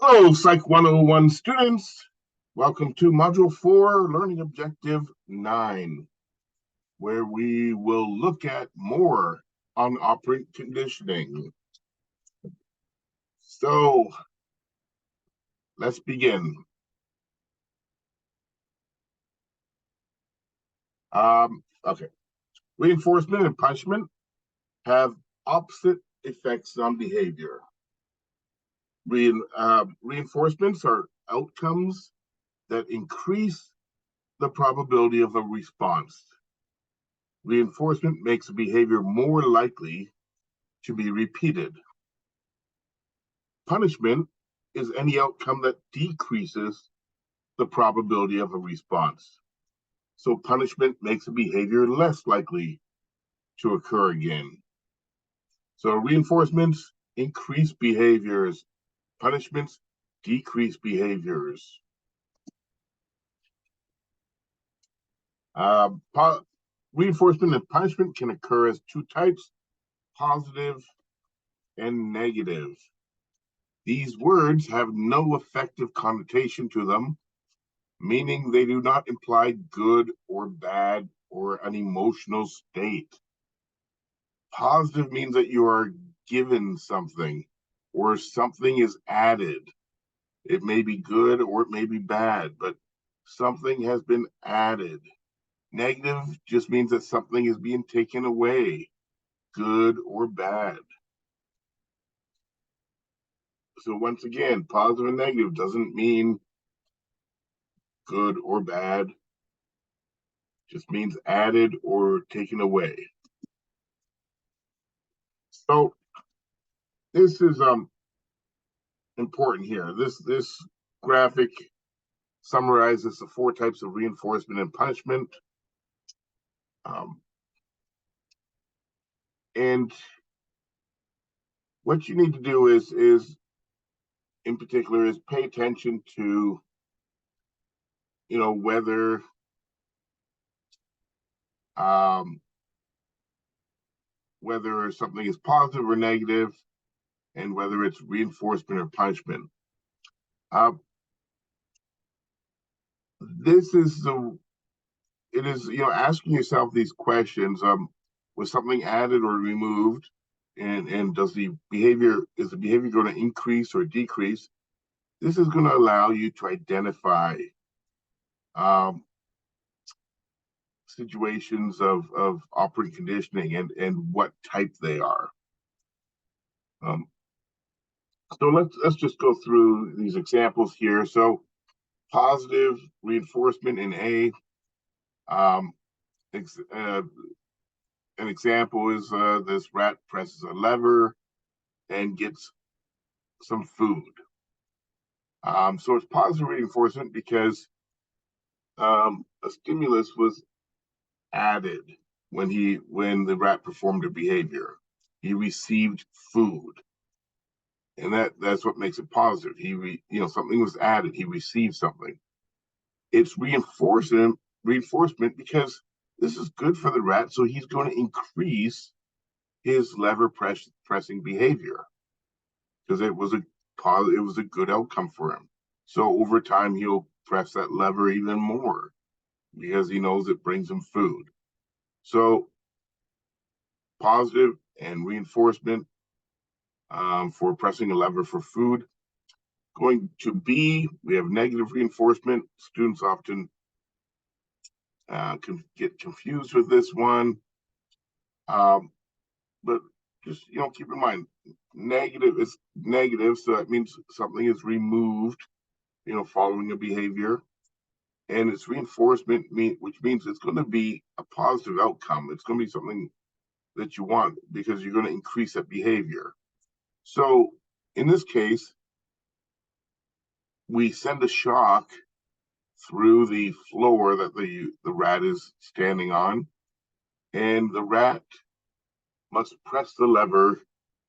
Hello, Psych 101 students. Welcome to Module 4, Learning Objective 9, where we will look at more on operant conditioning. So, let's begin. Okay. Reinforcement and punishment have opposite effects on behavior. Reinforcements are outcomes that increase the probability of a response. Reinforcement makes a behavior more likely to be repeated. Punishment is any outcome that decreases the probability of a response. So punishment makes a behavior less likely to occur again. So reinforcements increase behaviors, punishments decrease behaviors. Uh, Reinforcement and punishment can occur as two types, positive and negative. These words have no effective connotation to them, meaning they do not imply good or bad or an emotional state. Positive means that you are given something or something is added. It may be good or it may be bad, but something has been added. Negative just means that something is being taken away, good or bad. So once again, positive and negative doesn't mean good or bad, just means added or taken away. So this is important here. This graphic summarizes the four types of reinforcement and punishment. And what you need to do is in particular is pay attention to whether whether something is positive or negative, and whether it's reinforcement or punishment. This is it is asking yourself these questions: was something added or removed, and is the behavior going to increase or decrease? This is going to allow you to identify situations of operant conditioning and what type they are. So let's just go through these examples here. So positive reinforcement in A. An example is this rat presses a lever and gets some food. So it's positive reinforcement because a stimulus was added when the rat performed a behavior. He received food, and that's what makes it positive. Something was added. He received something. It's reinforcement because this is good for the rat, so he's going to increase his lever pressing behavior because it was a good outcome for him. So over time, he'll press that lever even more because he knows it brings him food. So positive and reinforcement for pressing a lever for food. Going to B, we have negative reinforcement. Students often can get confused with this one. But just keep in mind, negative is negative, so that means something is removed, following a behavior, and it's reinforcement, which means it's going to be a positive outcome. It's going to be something that you want because you're going to increase that behavior. So in this case, we send a shock through the floor that the rat is standing on, and the rat must press the lever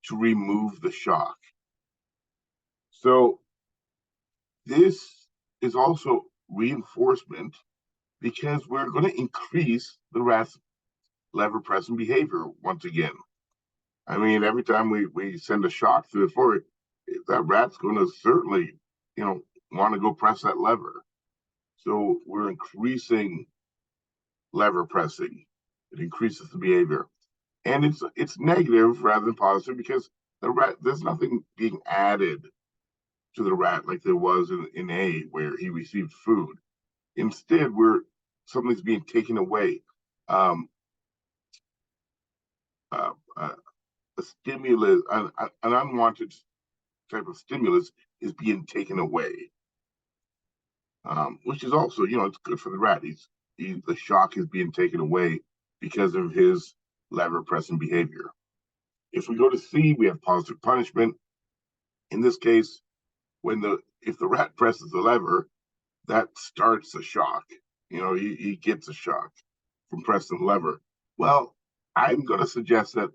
to remove the shock. So this is also reinforcement because we're going to increase the rat's lever pressing behavior once again. I mean, every time we send a shock through the floor, that rat's going to certainly, want to go press that lever. So we're increasing lever pressing. It increases the behavior, and it's negative rather than positive because the rat there's nothing being added to the rat like there was in A where he received food. Instead, something's being taken away. Um, uh, uh, a stimulus, an unwanted type of stimulus is being taken away, which is also, it's good for the rat. The shock is being taken away because of his lever pressing behavior. If we go to C, we have positive punishment. In this case, if the rat presses the lever, that starts a shock. He gets a shock from pressing the lever. Well, I'm going to suggest that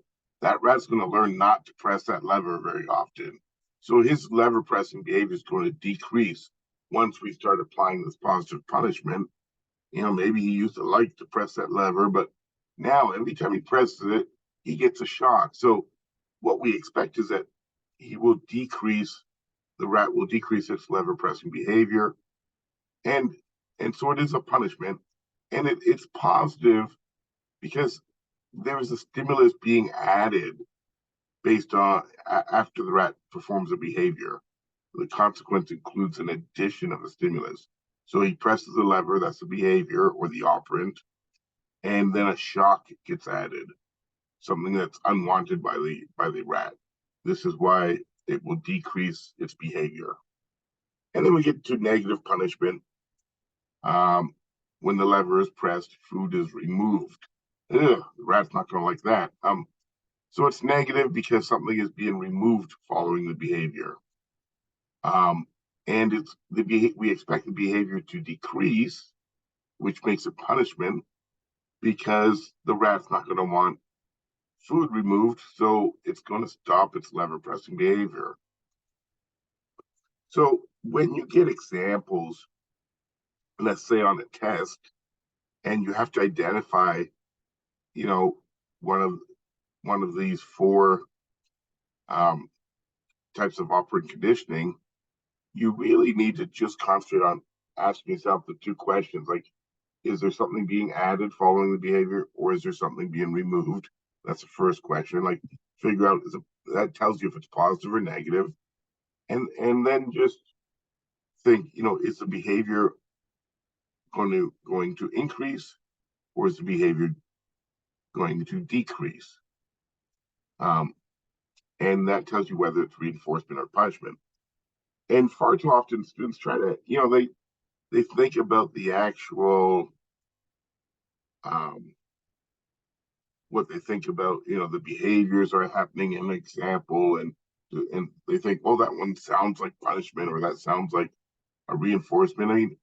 rat's going to learn not to press that lever very often. So his lever pressing behavior is going to decrease once we start applying this positive punishment. Maybe he used to like to press that lever, but now every time he presses it, he gets a shock. So what we expect is that the rat will decrease its lever pressing behavior. And so it is a punishment. And it's positive because there is a stimulus being added based on after the rat performs a behavior. The consequence includes an addition of a stimulus. So he presses the lever, that's the behavior or the operant, and then a shock gets added, something that's unwanted by the rat. This is why it will decrease its behavior. And then we get to negative punishment. When the lever is pressed, food is removed. The rat's not going to like that. So it's negative because something is being removed following the behavior. And we expect the behavior to decrease, which makes it punishment because the rat's not going to want food removed, so it's going to stop its lever pressing behavior. So when you get examples, let's say on a test, and you have to identify, one of these four types of operant conditioning, you really need to just concentrate on asking yourself the two questions, like, is there something being added following the behavior, or is there something being removed? That's the first question. Like, figure out that tells you if it's positive or negative, and then just think, is the behavior going to increase, or is the behavior going to decrease? And that tells you whether it's reinforcement or punishment. And far too often, students try to, they think about the actual what they think about, the behaviors are happening in an example, and they think, oh, that one sounds like punishment, or that sounds like a reinforcement. I mean,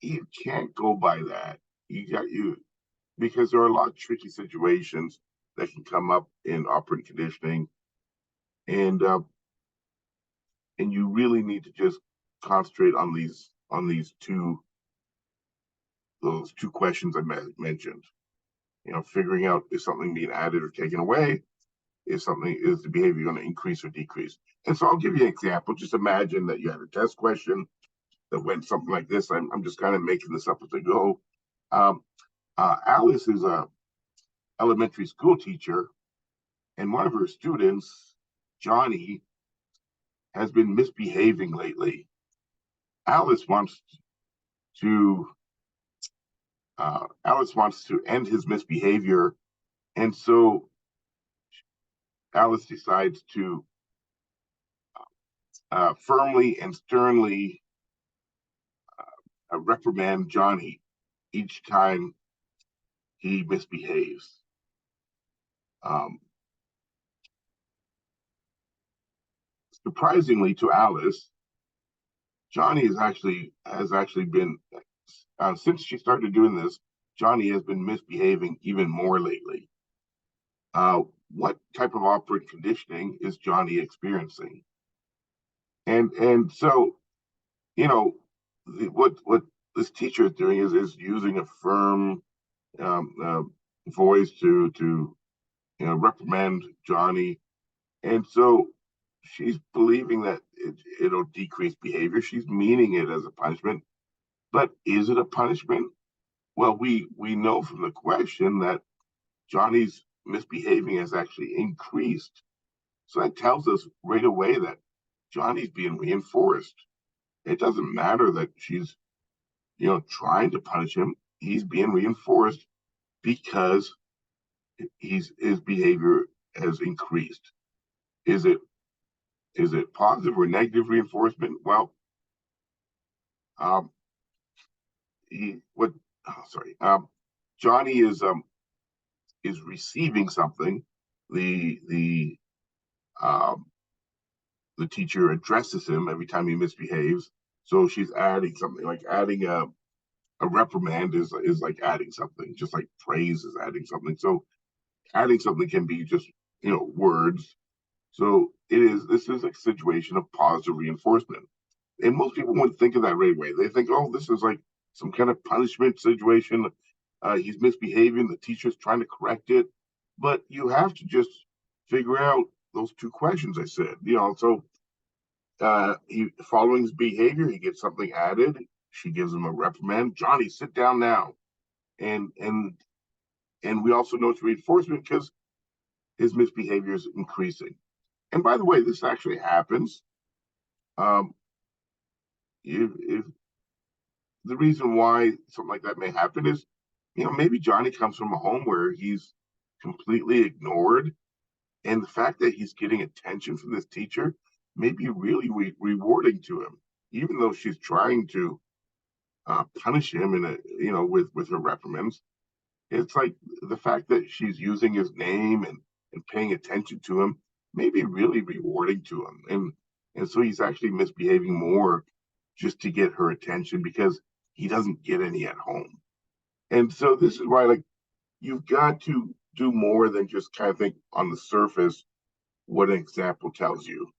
you can't go by that. Because there are a lot of tricky situations that can come up in operant conditioning, and you really need to just concentrate on those two questions I mentioned. Figuring out is something being added or taken away, is the behavior going to increase or decrease. And so I'll give you an example. Just imagine that you had a test question that went something like this. I'm just kind of making this up as I go. Alice is a elementary school teacher, and one of her students, Johnny, has been misbehaving lately. Alice wants to end his misbehavior, and so Alice decides to firmly and sternly reprimand Johnny each time he misbehaves. Surprisingly to Alice, Johnny has actually been since she started doing this. Johnny has been misbehaving even more lately. What type of operant conditioning is Johnny experiencing? And so, what this teacher is doing is using a firm voice to reprimand Johnny, and so she's believing that it'll decrease behavior. She's meaning it as a punishment, but is it a punishment? Well, we know from the question that Johnny's misbehaving has actually increased. So that tells us right away that Johnny's being reinforced. It doesn't matter that she's, trying to punish him. He's being reinforced because his behavior has increased. Is it positive or negative reinforcement? Well, um, he what? Oh, sorry, Johnny is receiving something. The um, the teacher addresses him every time he misbehaves. So she's adding something, like adding a reprimand is like adding something, just like praise is adding something. So adding something can be just words. So this is a situation of positive reinforcement. And most people wouldn't think of that right away. They think, oh, this is like some kind of punishment situation. He's misbehaving. The teacher's trying to correct it. But you have to just figure out those two questions I said. So he following his behavior, he gets something added. She gives him a reprimand. Johnny, sit down now. And we also know it's reinforcement because his misbehavior is increasing. And by the way, this actually happens. Um, if the reason why something like that may happen is, maybe Johnny comes from a home where he's completely ignored, and the fact that he's getting attention from this teacher may be really rewarding to him, even though she's trying to punish him in with her reprimands. It's like the fact that she's using his name and paying attention to him may be really rewarding to him, and so he's actually misbehaving more just to get her attention because he doesn't get any at home. And so this is why, like, you've got to do more than just kind of think on the surface what an example tells you.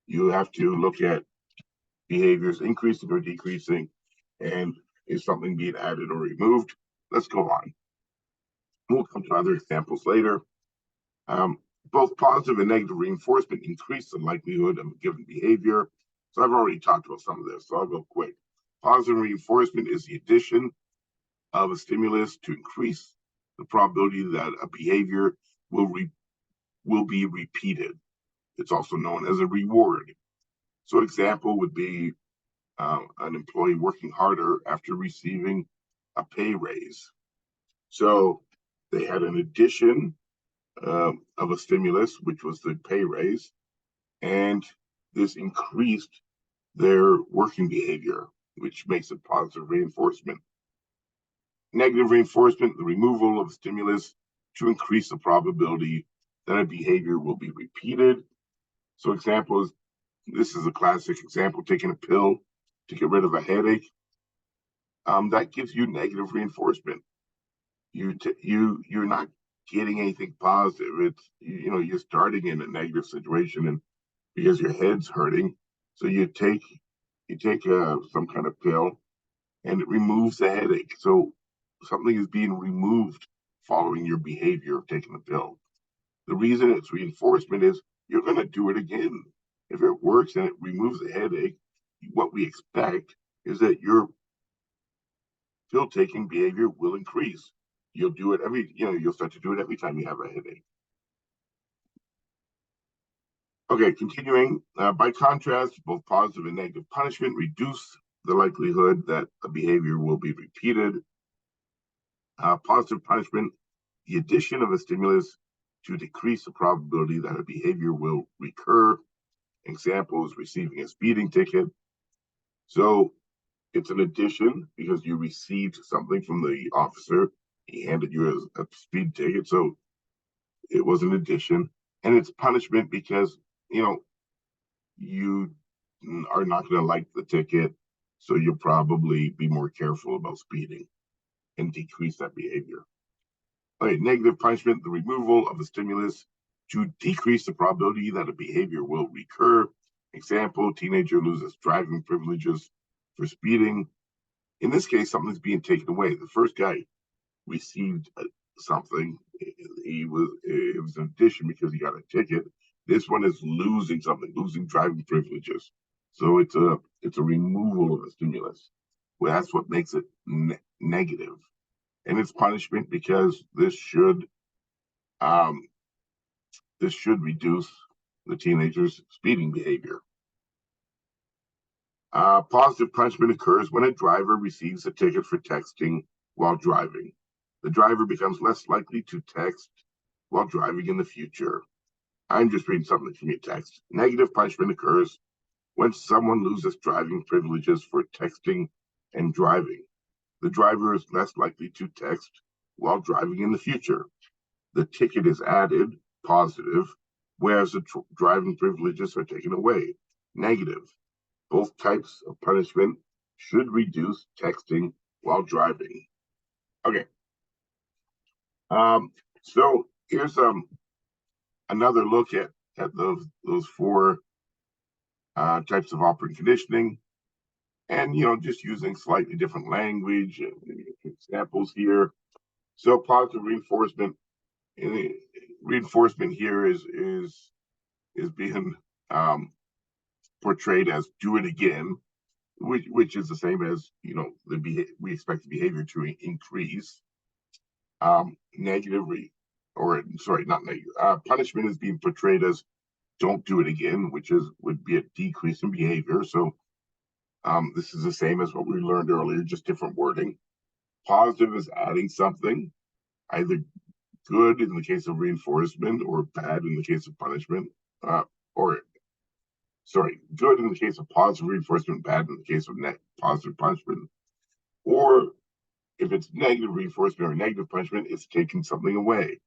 You have to look at behaviors increasing or decreasing, and is something being added or removed. Let's go on. We'll come to other examples later. Um, Both positive and negative reinforcement increase the likelihood of a given behavior. So I've already talked about some of this, so I'll go quick. Positive reinforcement is the addition of a stimulus to increase the probability that a behavior will be repeated. It's also known as a reward. So, an example would be an employee working harder after receiving a pay raise. So, they had an addition of a stimulus, which was the pay raise, and this increased their working behavior, which makes it positive reinforcement. Negative reinforcement, the removal of stimulus to increase the probability that a behavior will be repeated. So examples, this is a classic example, taking a pill to get rid of a headache. That gives you negative reinforcement. You're not getting anything positive. It's you're starting in a negative situation, and because your head's hurting, so you take some kind of pill, and it removes the headache. So something is being removed following your behavior of taking the pill. The reason it's reinforcement is you're going to do it again. If it works and it removes the headache, what we expect is that your pill taking behavior will increase. You'll do it you'll start to do it every time you have a headache. Okay, continuing. By contrast, both positive and negative punishment reduce the likelihood that a behavior will be repeated. Positive punishment, the addition of a stimulus to decrease the probability that a behavior will recur. Example is receiving a speeding ticket. So it's an addition because you received something from the officer. He handed you a speed ticket. So it was an addition. And it's punishment because, you are not going to like the ticket. So you'll probably be more careful about speeding and decrease that behavior. Okay, negative punishment, the removal of a stimulus to decrease the probability that a behavior will recur. Example, teenager loses driving privileges for speeding. In this case, something's being taken away. The first guy received something. It was an addition because he got a ticket. This one is losing something, losing driving privileges. So it's a removal of a stimulus. Well, that's what makes it negative, and it's punishment because um, this should reduce the teenager's speeding behavior. Positive punishment occurs when a driver receives a ticket for texting while driving. The driver becomes less likely to text while driving in the future. I'm just reading something from your text. Negative punishment occurs when someone loses driving privileges for texting and driving. The driver is less likely to text while driving in the future. The ticket is added, positive, whereas the driving privileges are taken away, negative. Both types of punishment should reduce texting while driving. Okay. So here's another look at those four types of operant conditioning, and just using slightly different language and examples here. So positive reinforcement here is being portrayed as do it again, which is the same as we expect the behavior to increase. Negatively, or sorry, not negative. Punishment is being portrayed as don't do it again, which would be a decrease in behavior. So this is the same as what we learned earlier, just different wording. Positive is adding something, either good in the case of reinforcement or bad in the case of punishment, or sorry, good in the case of positive reinforcement, bad in the case of positive punishment. Or if it's negative reinforcement or negative punishment, it's taking something away.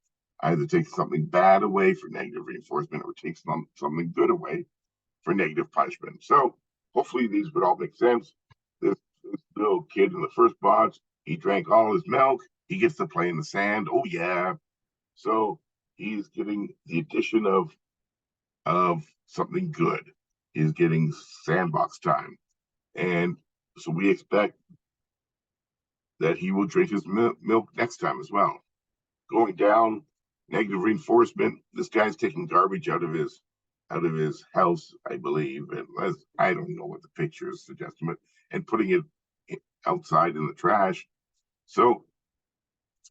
Either takes something bad away for negative reinforcement or takes something good away for negative punishment. So hopefully these would all make sense. This little kid in the first box, he drank all his milk. He gets to play in the sand. Oh yeah. So he's getting the addition of something good. He's getting sandbox time. And so we expect that he will drink his milk next time as well. Going down, negative reinforcement. This guy's taking garbage out of his house, I believe, and I don't know what the picture is suggesting, but and putting it outside in the trash. So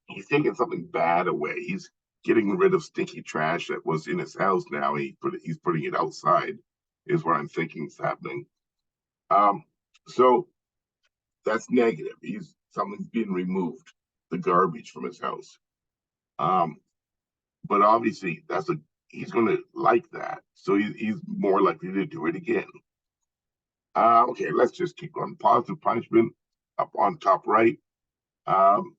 he's taking something bad away. He's getting rid of stinky trash that was in his house. Now he's putting it outside, is what I'm thinking is happening. So that's negative. Something's being removed, the garbage from his house. But obviously he's going to like that, so he's more likely to do it again. Okay, let's just keep going. Positive punishment up on top right.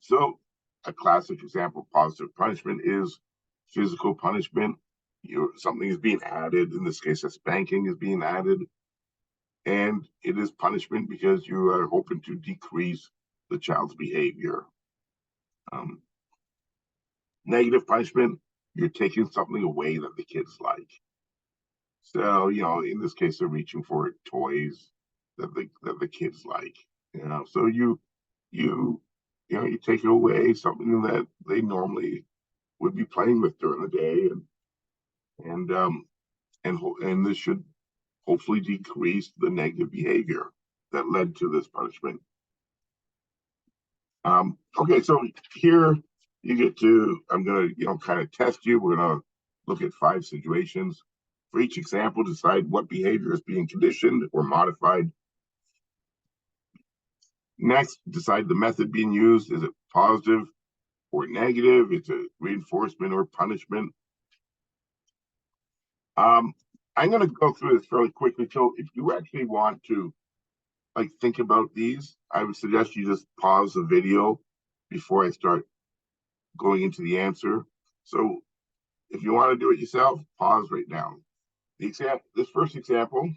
So a classic example of positive punishment is physical punishment. Something is being added. In this case, a spanking is being added, and it is punishment because you are hoping to decrease the child's behavior. Negative punishment, you're taking something away that the kids like. So, in this case, they're reaching for toys that the kids like. So you take away something that they normally would be playing with during the day, and this should hopefully decrease the negative behavior that led to this punishment. Okay, so here you get to, I'm going to, kind of test you. We're going to look at 5 situations. For each example, decide what behavior is being conditioned or modified. Next, decide the method being used. Is it positive or negative? Is it reinforcement or punishment? I'm going to go through this fairly quickly. So if you actually want to think about these, I would suggest you just pause the video before I start going into the answer. So if you want to do it yourself, pause right now. This first example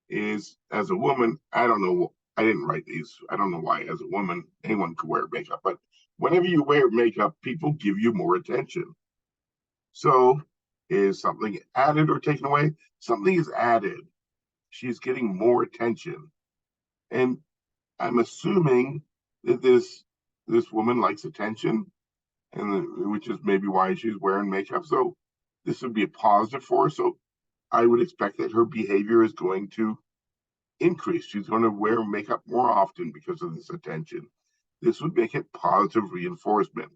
is as a woman. I don't know. I didn't write these. I don't know why. As a woman, anyone could wear makeup, but whenever you wear makeup, people give you more attention. So is something added or taken away? Something is added. She's getting more attention. And I'm assuming that this woman likes attention, and which is maybe why she's wearing makeup. So This would be a positive for her. So I would expect that her behavior is going to increase. She's going to wear makeup more often because of this attention. This would make it positive reinforcement.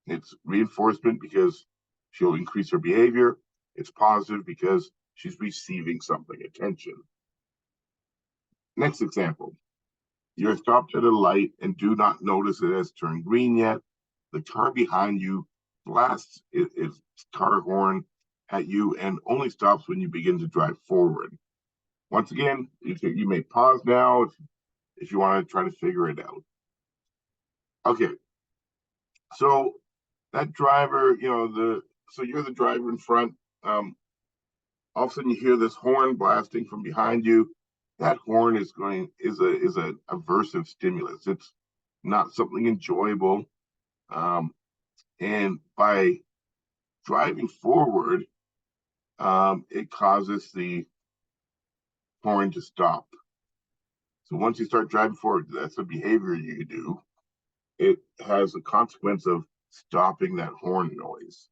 It's reinforcement because she'll increase her behavior. It's positive because she's receiving something, attention. Next example. You're stopped at a light and do not notice it has turned green yet. The car behind you blasts its car horn at you and only stops when you begin to drive forward. Once again, you may pause now if you want to try to figure it out. Okay, so that driver, so you're the driver in front. All of a sudden you hear this horn blasting from behind you. That horn is a aversive stimulus. It's not something enjoyable. And by driving forward, it causes the horn to stop. So once you start driving forward, that's a behavior you do. It has a consequence of stopping that horn noise.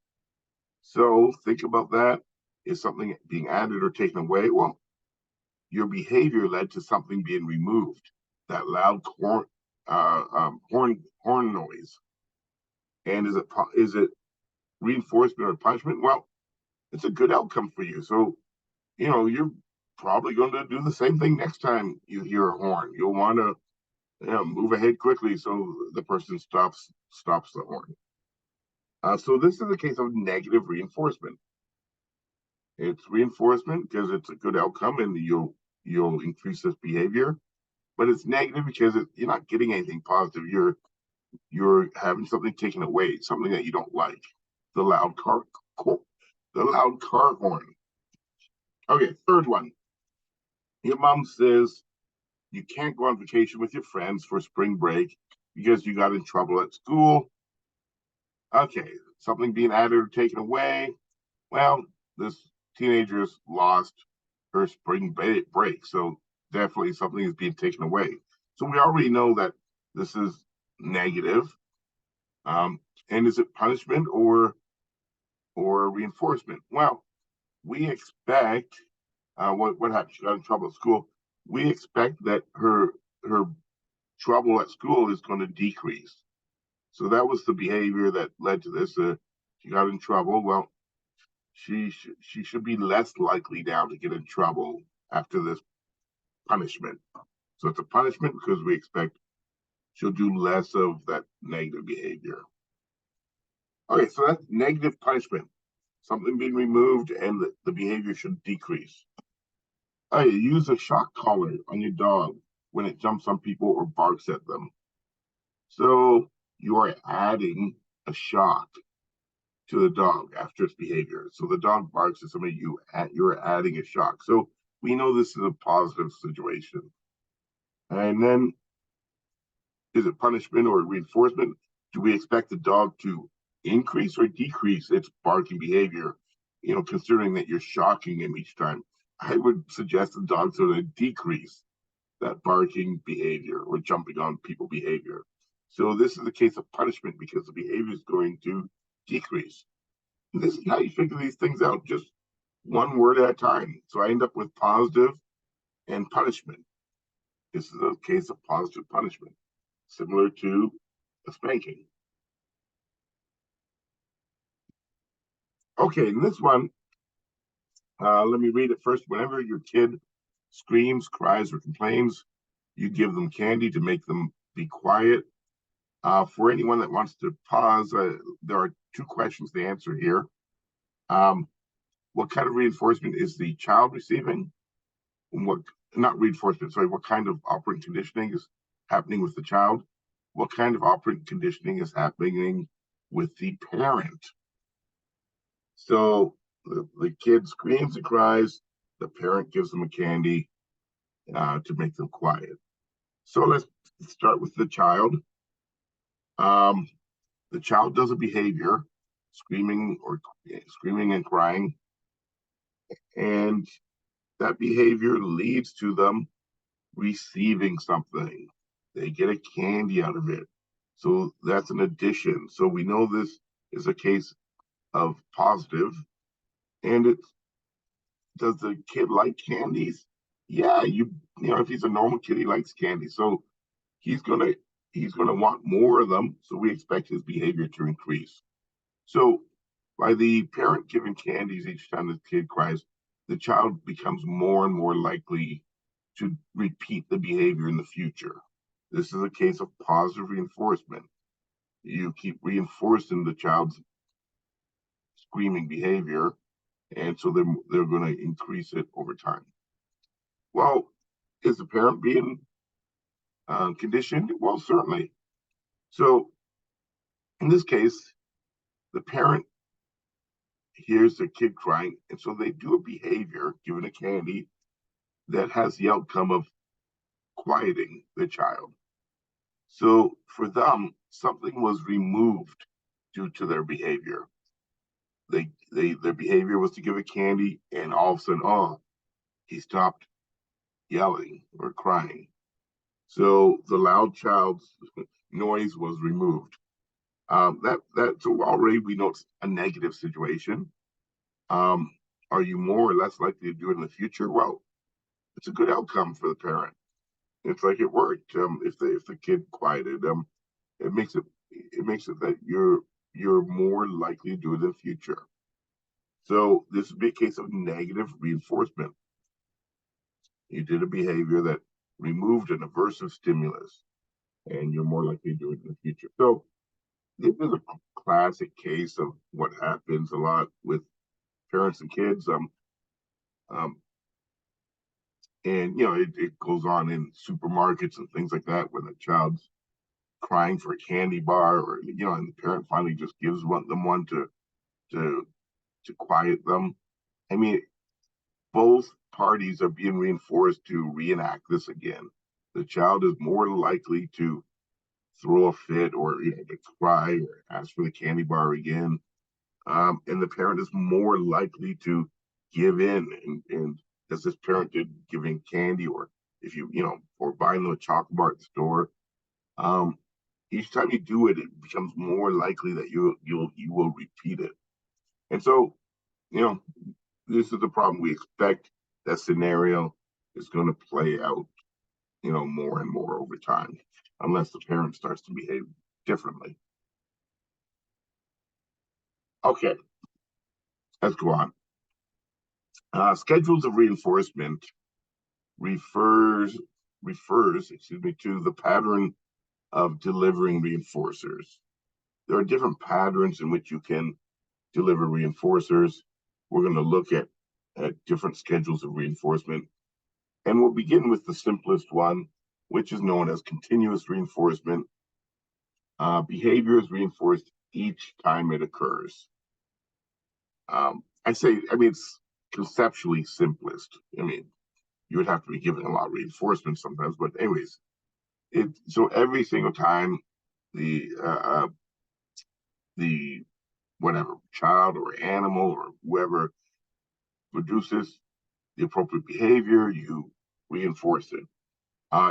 So think about that. Is something being added or taken away? Well, your behavior led to something being removed. That loud horn noise. And is it reinforcement or punishment? Well, it's a good outcome for you. So, you're probably going to do the same thing next time you hear a horn. You'll want to move ahead quickly so the person stops the horn. So this is a case of negative reinforcement. It's reinforcement because it's a good outcome and you'll increase this behavior, but it's negative because you're not getting anything positive. You're having something taken away, something that you don't like. The loud car horn. Okay, third one. Your mom says you can't go on vacation with your friends for spring break because you got in trouble at school. Okay, something being added or taken away. Well, this teenager's lost her spring break, so definitely something is being taken away. So we already know that this is negative. And is it punishment or reinforcement? Well, we expect what happened? She got in trouble at school. We expect that her trouble at school is going to decrease. So that was the behavior that led to this. She got in trouble. Well, she should be less likely now to get in trouble after this punishment. So it's a punishment because we expect she'll do less of that negative behavior. Okay, so that's negative punishment. Something being removed and the behavior should decrease. Okay, use a shock collar on your dog when it jumps on people or barks at them. So you are adding a shock to the dog after its behavior. So the dog barks at somebody, you're adding a shock. So we know this is a positive situation. And then, is it punishment or reinforcement? Do we expect the dog to increase or decrease its barking behavior? Considering that you're shocking him each time, I would suggest the dog's going to decrease that barking behavior or jumping on people behavior. So this is a case of punishment because the behavior is going to decrease. And this is how you figure these things out, just one word at a time. So I end up with positive and punishment. This is a case of positive punishment, similar to a spanking. Okay, in this one, let me read it first. Whenever your kid screams, cries, or complains, you give them candy to make them be quiet. For anyone that wants to pause, there are two questions to answer here. What kind of reinforcement is the child receiving? What kind of operant conditioning is happening with the child? What kind of operant conditioning is happening with the parent? So the kid screams and cries, the parent gives them a candy to make them quiet. So let's start with the child. The child does a behavior, screaming and crying, and that behavior leads to them receiving something. They get a candy out of it. So that's an addition. So we know this is a case of positive And it's, does the kid like candies? Yeah, if he's a normal kid, he likes candy. So he's gonna he's gonna want more of them. So we expect his behavior to increase. So by the parent giving candies each time the kid cries, the child becomes more and more likely to repeat the behavior in the future. This is a case of positive reinforcement. You keep reinforcing the child's screaming behavior, and so they're going to increase it over time. Well, is the parent being conditioned? Well, certainly. So in this case, the parent hears the kid crying, and so they do a behavior, given a candy, that has the outcome of quieting the child. So for them, something was removed due to their behavior. Their behavior was to give a candy, and all of a sudden, oh, he stopped yelling or crying. So the loud child's noise was removed. So already we know it's a negative situation. Um, are you more or less likely to do it in the future? Well, it's a good outcome for the parent. It's like it worked. If the kid quieted, it makes it that you're more likely to do it in the future. So this would be a case of negative reinforcement. You did a behavior that removed an aversive stimulus, and you're more likely to do it in the future. So this is a classic case of what happens a lot with parents and kids. Um, and it goes on in supermarkets and things like that, where the child's crying for a candy bar, or and the parent finally just gives them one to to quiet them. I mean, both parties are being reinforced to reenact this again. The child is more likely to throw a fit, or to cry or ask for the candy bar again, and the parent is more likely to give in. And as this parent did, giving candy, or if or buying them a chocolate bar at the store, um, each time you do it, it becomes more likely that you will repeat it. And so, you know, this is the problem. We expect that scenario is going to play out, more and more over time, unless the parent starts to behave differently. Okay, let's go on. Schedules of reinforcement refers to the pattern of delivering reinforcers. There are different patterns in which you can deliver reinforcers. We're going to look at different schedules of reinforcement. And we'll begin with the simplest one, which is known as continuous reinforcement. Behavior is reinforced each time it occurs. It's conceptually simplest. You would have to be given a lot of reinforcement sometimes, but anyways, so every single time the the whatever child or animal or whoever produces the appropriate behavior, you reinforce it.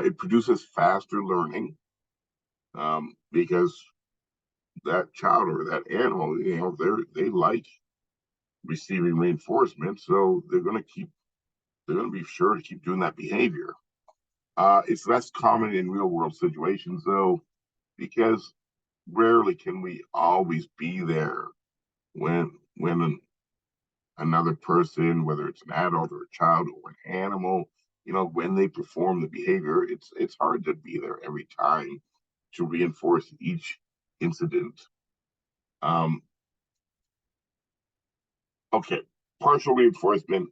It produces faster learning, because that child or that animal, they like receiving reinforcement, so they're going to be sure to keep doing that behavior. It's less common in real world situations, though, because rarely can we always be there when another person, whether it's an adult or a child or an animal, when they perform the behavior, it's hard to be there every time to reinforce each incident. Um, okay, partial reinforcement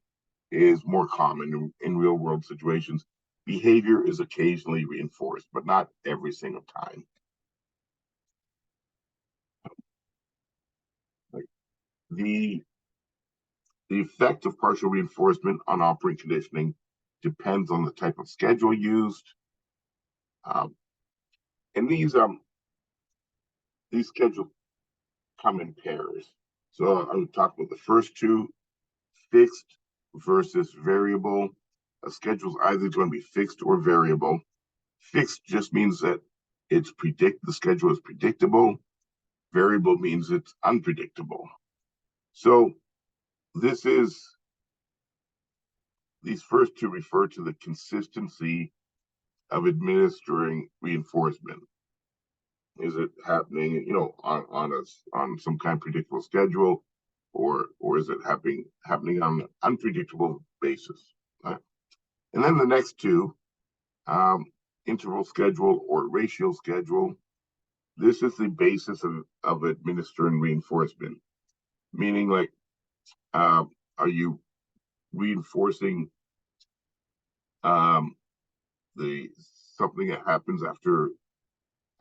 is more common in real world situations. Behavior is occasionally reinforced, but not every single time. Like the the effect of partial reinforcement on operant conditioning depends on the type of schedule used. Um, and these schedules come in pairs. So I'm going to talk about the first two: fixed versus variable. A schedule is either going to be fixed or variable. Fixed just means that the schedule is predictable. Variable means it's unpredictable. So these first two refer to the consistency of administering reinforcement. Is it happening, on some kind of predictable schedule, or is it happening on an unpredictable basis? Right? And then the next two, interval schedule or ratio schedule. This is the basis of administering reinforcement, meaning like, are you reinforcing the something that happens after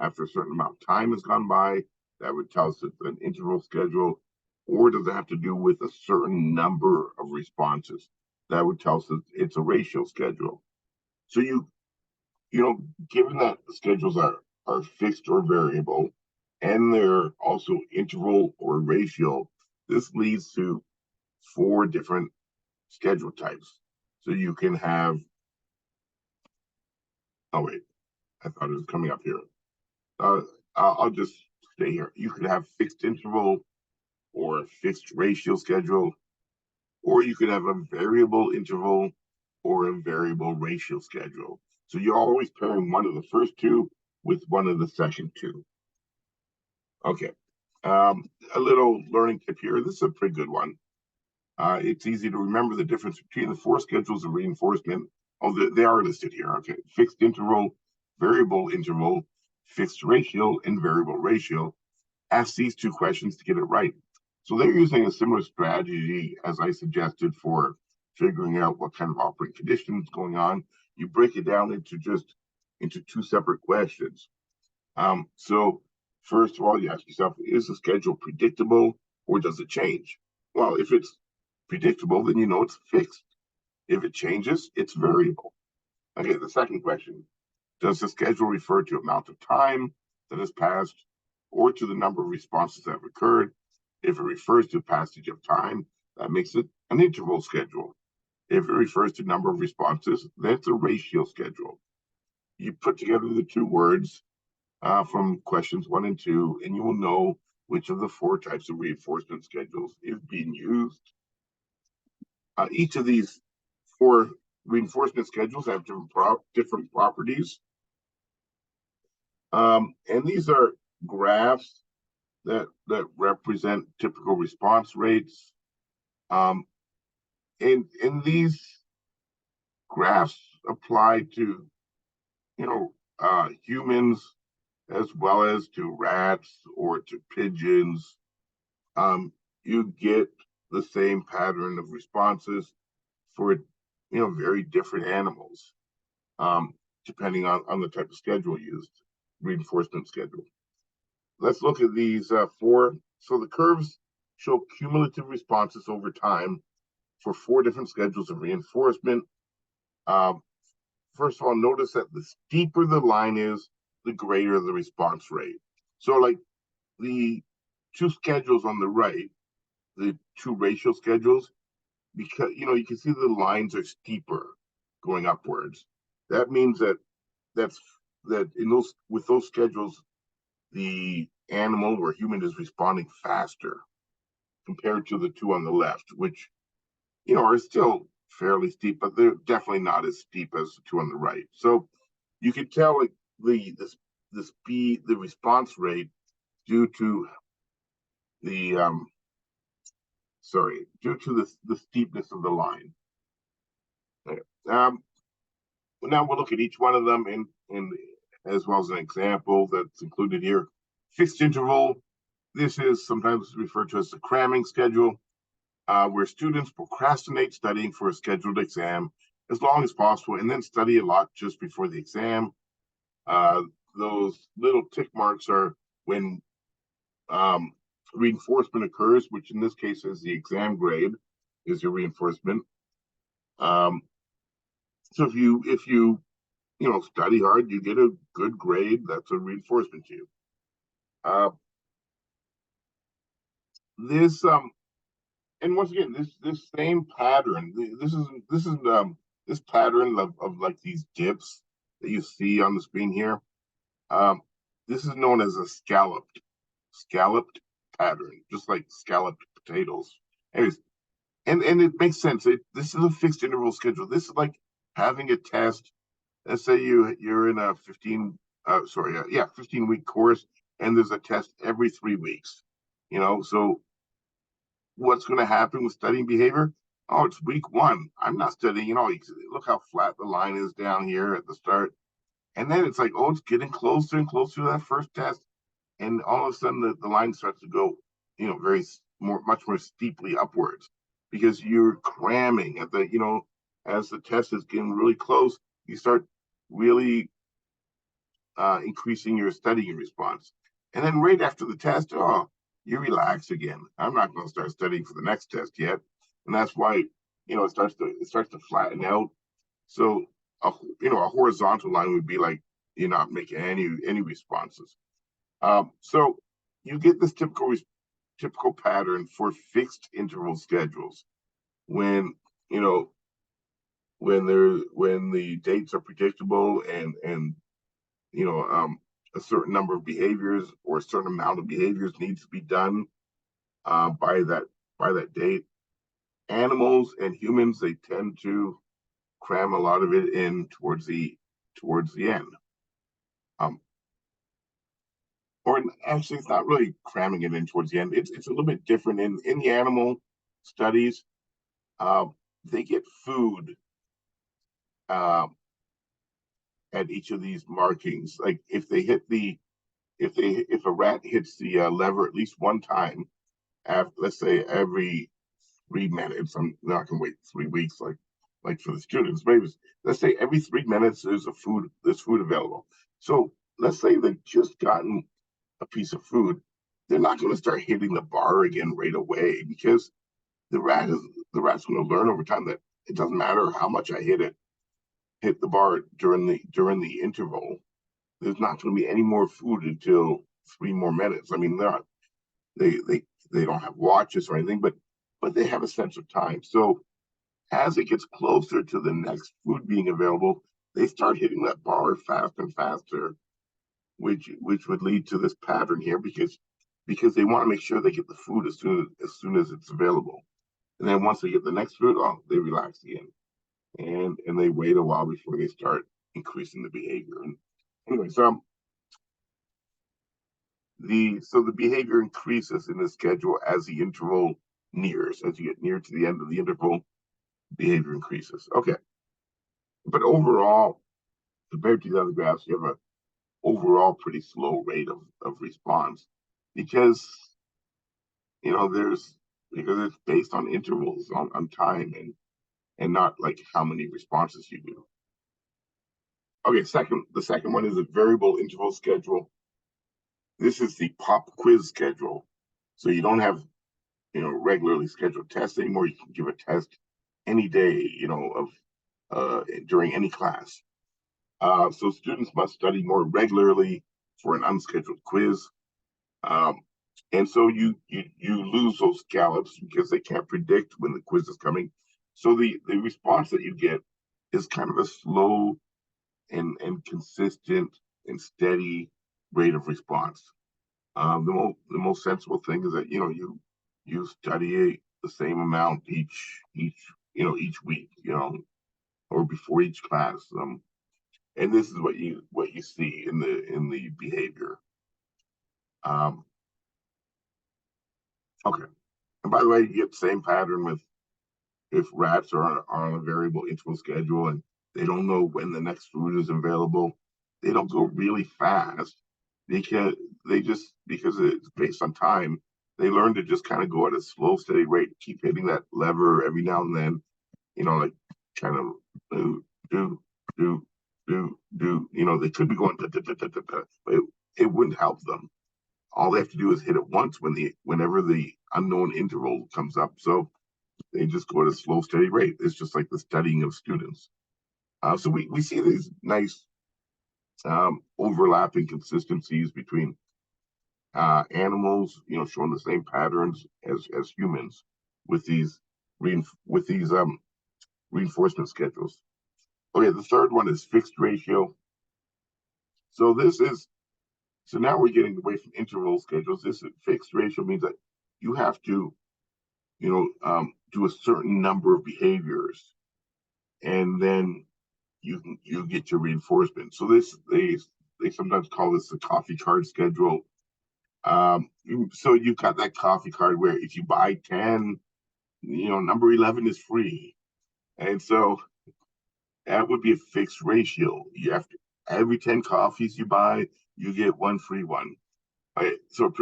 a certain amount of time has gone by? That would tell us it's an interval schedule. Or does it have to do with a certain number of responses? That would tell us that it's a ratio schedule. So given that the schedules are fixed or variable, and they're also interval or ratio, this leads to 4 different schedule types. So you can have, oh wait, I thought it was coming up here. I'll just stay here. You could have fixed interval or a fixed ratio schedule, or you could have a variable interval or a variable ratio schedule. So you're always pairing one of the first two with one of the second two. Okay. A little learning tip here. This is a pretty good one. It's easy to remember the difference between the 4 schedules of reinforcement. Oh, they are listed here. Okay. Fixed interval, variable interval, fixed ratio, and variable ratio. Ask these 2 questions to get it right. So they're using a similar strategy as I suggested for figuring out what kind of operating conditions going on. You break it down into 2 separate questions. So first of all, you ask yourself, is the schedule predictable or does it change? Well, if it's predictable, then you know it's fixed. If it changes, it's variable. Okay, the second question, does the schedule refer to amount of time that has passed or to the number of responses that have occurred? If it refers to passage of time, that makes it an interval schedule. If it refers to number of responses, that's a ratio schedule. You put together the 2 words from questions 1 and 2, and you will know which of the 4 types of reinforcement schedules is being used. Each of these 4 reinforcement schedules have different properties. And these are graphs that represent typical response rates. And these graphs apply to, humans as well as to rats or to pigeons. You get the same pattern of responses for, very different animals, depending on the type of schedule used, reinforcement schedule. Let's look at these 4. So the curves show cumulative responses over time for 4 different schedules of reinforcement. First of all, notice that the steeper the line is, the greater the response rate. So like the 2 schedules on the right, the 2 ratio schedules, because you can see the lines are steeper going upwards. That means that in those schedules, the animal or human is responding faster compared to the 2 on the left, which are still fairly steep, but they're definitely not as steep as the 2 on the right. So you can tell like the speed, the response rate due to the the steepness of the line. Okay. Now we'll look at each one of them in as well as an example that's included here. Fixed interval. This is sometimes referred to as the cramming schedule, where students procrastinate studying for a scheduled exam as long as possible and then study a lot just before the exam. Those little tick marks are when reinforcement occurs, which in this case is the exam grade, is your reinforcement. So if you study hard, you get a good grade, that's a reinforcement to you. This and once again, this same pattern, this pattern of like these dips that you see on the screen here. This is known as a scalloped pattern, just like scalloped potatoes. Anyways, and it makes sense. This is a fixed interval schedule. This is like having a test. Let's say you're in a 15-week course, and there's a test every 3 weeks. So what's going to happen with studying behavior? Oh, it's week one. I'm not studying. Look how flat the line is down here at the start, and then it's like, oh, it's getting closer and closer to that first test, and all of a sudden the line starts to go, much more steeply upwards because you're cramming as the test is getting really close, you start really increasing your studying response. And then right after the test, oh, you relax again. I'm not going to start studying for the next test yet. And that's why, it starts to flatten out. So, a horizontal line would be like you're not making any responses. So you get this typical pattern for fixed interval schedules when you know when the dates are predictable and a certain number of behaviors or a certain amount of behaviors needs to be done by that date. Animals and humans, they tend to cram a lot of it in towards the end. Um, or actually, it's not really cramming it in towards the end. It's a little bit different in the animal studies. Uh, they get food uh, at each of these markings. Like if a rat hits the lever at least one time, after, let's say every 3 minutes. I'm not going to wait 3 weeks like for the students. Maybe let's say every 3 minutes there's food available. So let's say they've just gotten a piece of food. They're not going to start hitting the bar again right away because the rat's going to learn over time that it doesn't matter how much I hit the bar during the interval. There's not going to be any more food until 3 more minutes. I mean, they they they don't have watches or anything, but they have a sense of time. So as it gets closer to the next food being available, they start hitting that bar faster and faster, which would lead to this pattern here because they want to make sure they get the food as soon as it's available. And then once they get the next food, oh, they relax again, and they wait a while before they start increasing the behavior. And anyway, so the behavior increases in the schedule as the interval nears. As you get near to the end of the interval, behavior increases. Okay, but overall, compared to the other graphs, you have a overall pretty slow rate of response because there's because it's based on intervals on time and not like how many responses you do. Okay, the second one is a variable interval schedule. This is the pop quiz schedule. So you don't have regularly scheduled tests anymore. You can give a test any day, of during any class. So students must study more regularly for an unscheduled quiz. Um, and so you lose those scallops because they can't predict when the quiz is coming. So the response that you get is kind of a slow and consistent and steady rate of response. The most sensible thing is that you study the same amount each week, or before each class. And this is what you see in the behavior. Um, okay. And by the way, you get the same pattern with if rats are on a variable interval schedule and they don't know when the next food is available, they don't go really fast because because it's based on time, they learn to just kind of go at a slow, steady rate, keep hitting that lever every now and then, like kind of do, do, do, do. They could be going, da, da, da, da, da, da, but it wouldn't help them. All they have to do is hit it once whenever the unknown interval comes up. So they just go at a slow, steady rate. It's just like the studying of students. So we see these nice overlapping consistencies between animals, showing the same patterns as humans with these reinforcement schedules. Okay, the third one is fixed ratio. So now we're getting away from interval schedules. This fixed ratio means that you have to do a certain number of behaviors, and then you get your reinforcement. So they sometimes call this the coffee card schedule. So you've got that coffee card where if you buy 10, number 11 is free. And so that would be a fixed ratio. You have to, every 10 coffees you buy, you get one free one. Right? So it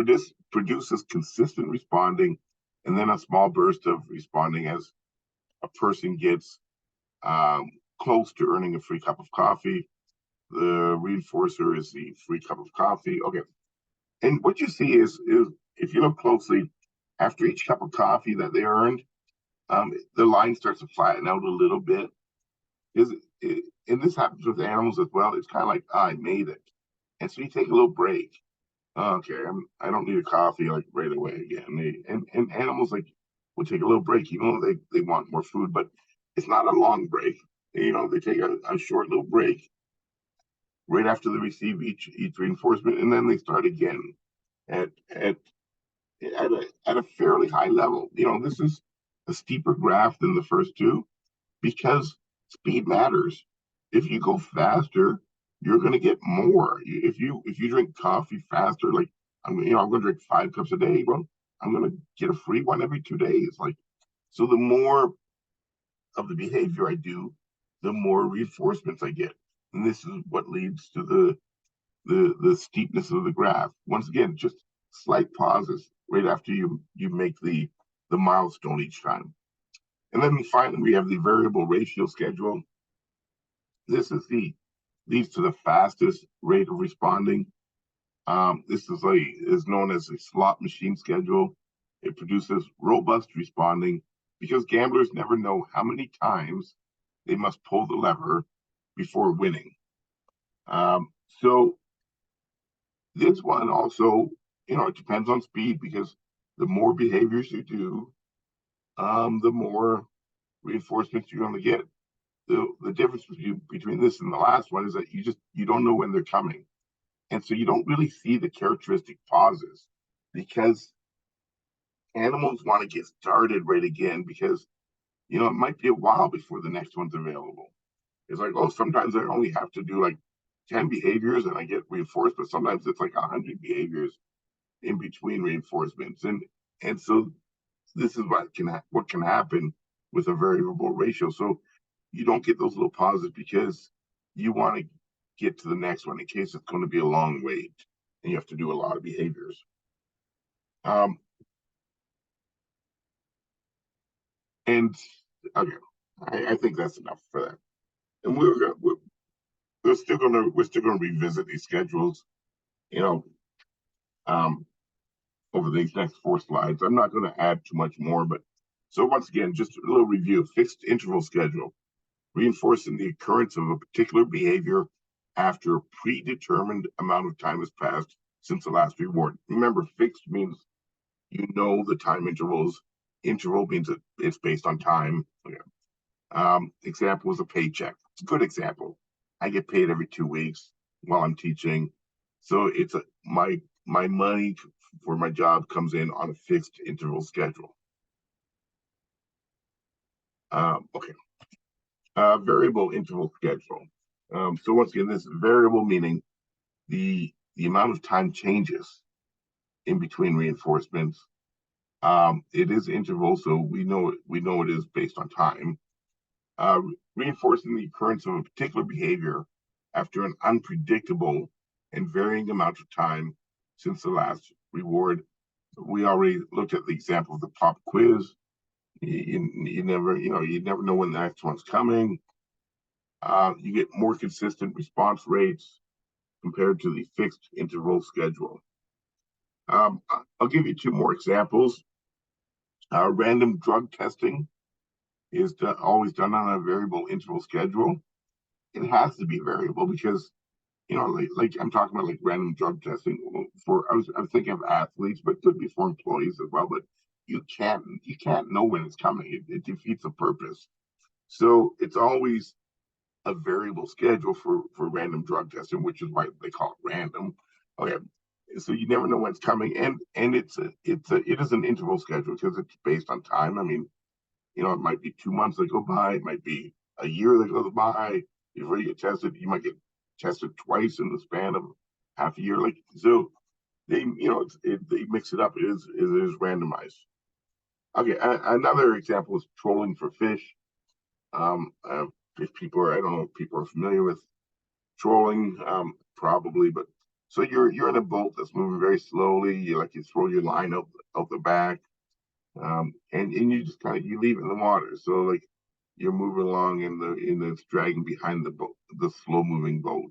produces consistent responding, and then a small burst of responding as a person gets um, close to earning a free cup of coffee. The reinforcer is the free cup of coffee. Okay. And what you see is if you look closely, after each cup of coffee that they earned, the line starts to flatten out a little bit. And this happens with animals as well. It's kind of like, I made it. And so you take a little break. Okay, I don't need a coffee like right away again. And animals like will take a little break, they want more food, but it's not a long break. They take a short little break right after they receive each reinforcement, and then they start again at at at a fairly high level. This is a steeper graph than the first two because speed matters. If you go faster, you're going to get more. If you drink coffee faster, like I'm going to drink 5 cups a day. Well, I'm going to get a free one every 2 days. Like, so the more of the behavior I do, the more reinforcements I get, and this is what leads to the steepness of the graph. Once again, just slight pauses right after you make the milestone each time. And then finally, we have the variable ratio schedule. This leads to the fastest rate of responding. This is known as a slot machine schedule. It produces robust responding because gamblers never know how many times they must pull the lever before winning. So this one also, it depends on speed because the more behaviors you do, the more reinforcements you're going to get. The difference between this and the last one is that you don't know when they're coming, and so you don't really see the characteristic pauses because animals want to get started right again because it might be a while before the next one's available. It's like, oh, sometimes I only have to do like 10 behaviors and I get reinforced, but sometimes it's like 100 behaviors in between reinforcements, and so this is what can happen with a variable ratio. So you don't get those little pauses because you want to get to the next one in case it's going to be a long wait and you have to do a lot of behaviors. Um, and okay, I think that's enough for that. And we're still gonna revisit these schedules, you know, um, over these next 4 slides. I'm not going to add too much more, but so once again, just a little review: fixed interval schedule, reinforcing the occurrence of a particular behavior after a predetermined amount of time has passed since the last reward. Remember, fixed means the time intervals. Interval means that it's based on time. Okay. Example is a paycheck. It's a good example. I get paid every 2 weeks while I'm teaching, so it's my money for my job comes in on a fixed interval schedule. Okay. Variable interval schedule. So once again, this variable meaning the amount of time changes in between reinforcements. It is interval, so we know it is based on time. Reinforcing the occurrence of a particular behavior after an unpredictable and varying amount of time since the last reward. We already looked at the example of the pop quiz. You never know when the next one's coming. You get more consistent response rates compared to the fixed interval schedule. I'll give you 2 more examples. Random drug testing is always done on a variable interval schedule. It has to be variable because, like I'm talking about like random drug testing I'm thinking of athletes, but it could be for employees as well. But you can't know when it's coming. It defeats the purpose. So it's always a variable schedule for random drug testing, which is why they call it random. Okay. So you never know when it's coming, and it is an interval schedule because it's based on time. I mean, it might be 2 months that go by, it might be a year that goes by before you get tested. You might get tested twice in the span of half a year. Like so, they mix it up. It is randomized. Okay, another example is trolling for fish. If I don't know if people are familiar with trolling, probably, but so you're in a boat that's moving very slowly. You throw your line out the back, and you just kind of you leave it in the water. So like you're moving along and it's dragging behind the boat, the slow moving boat.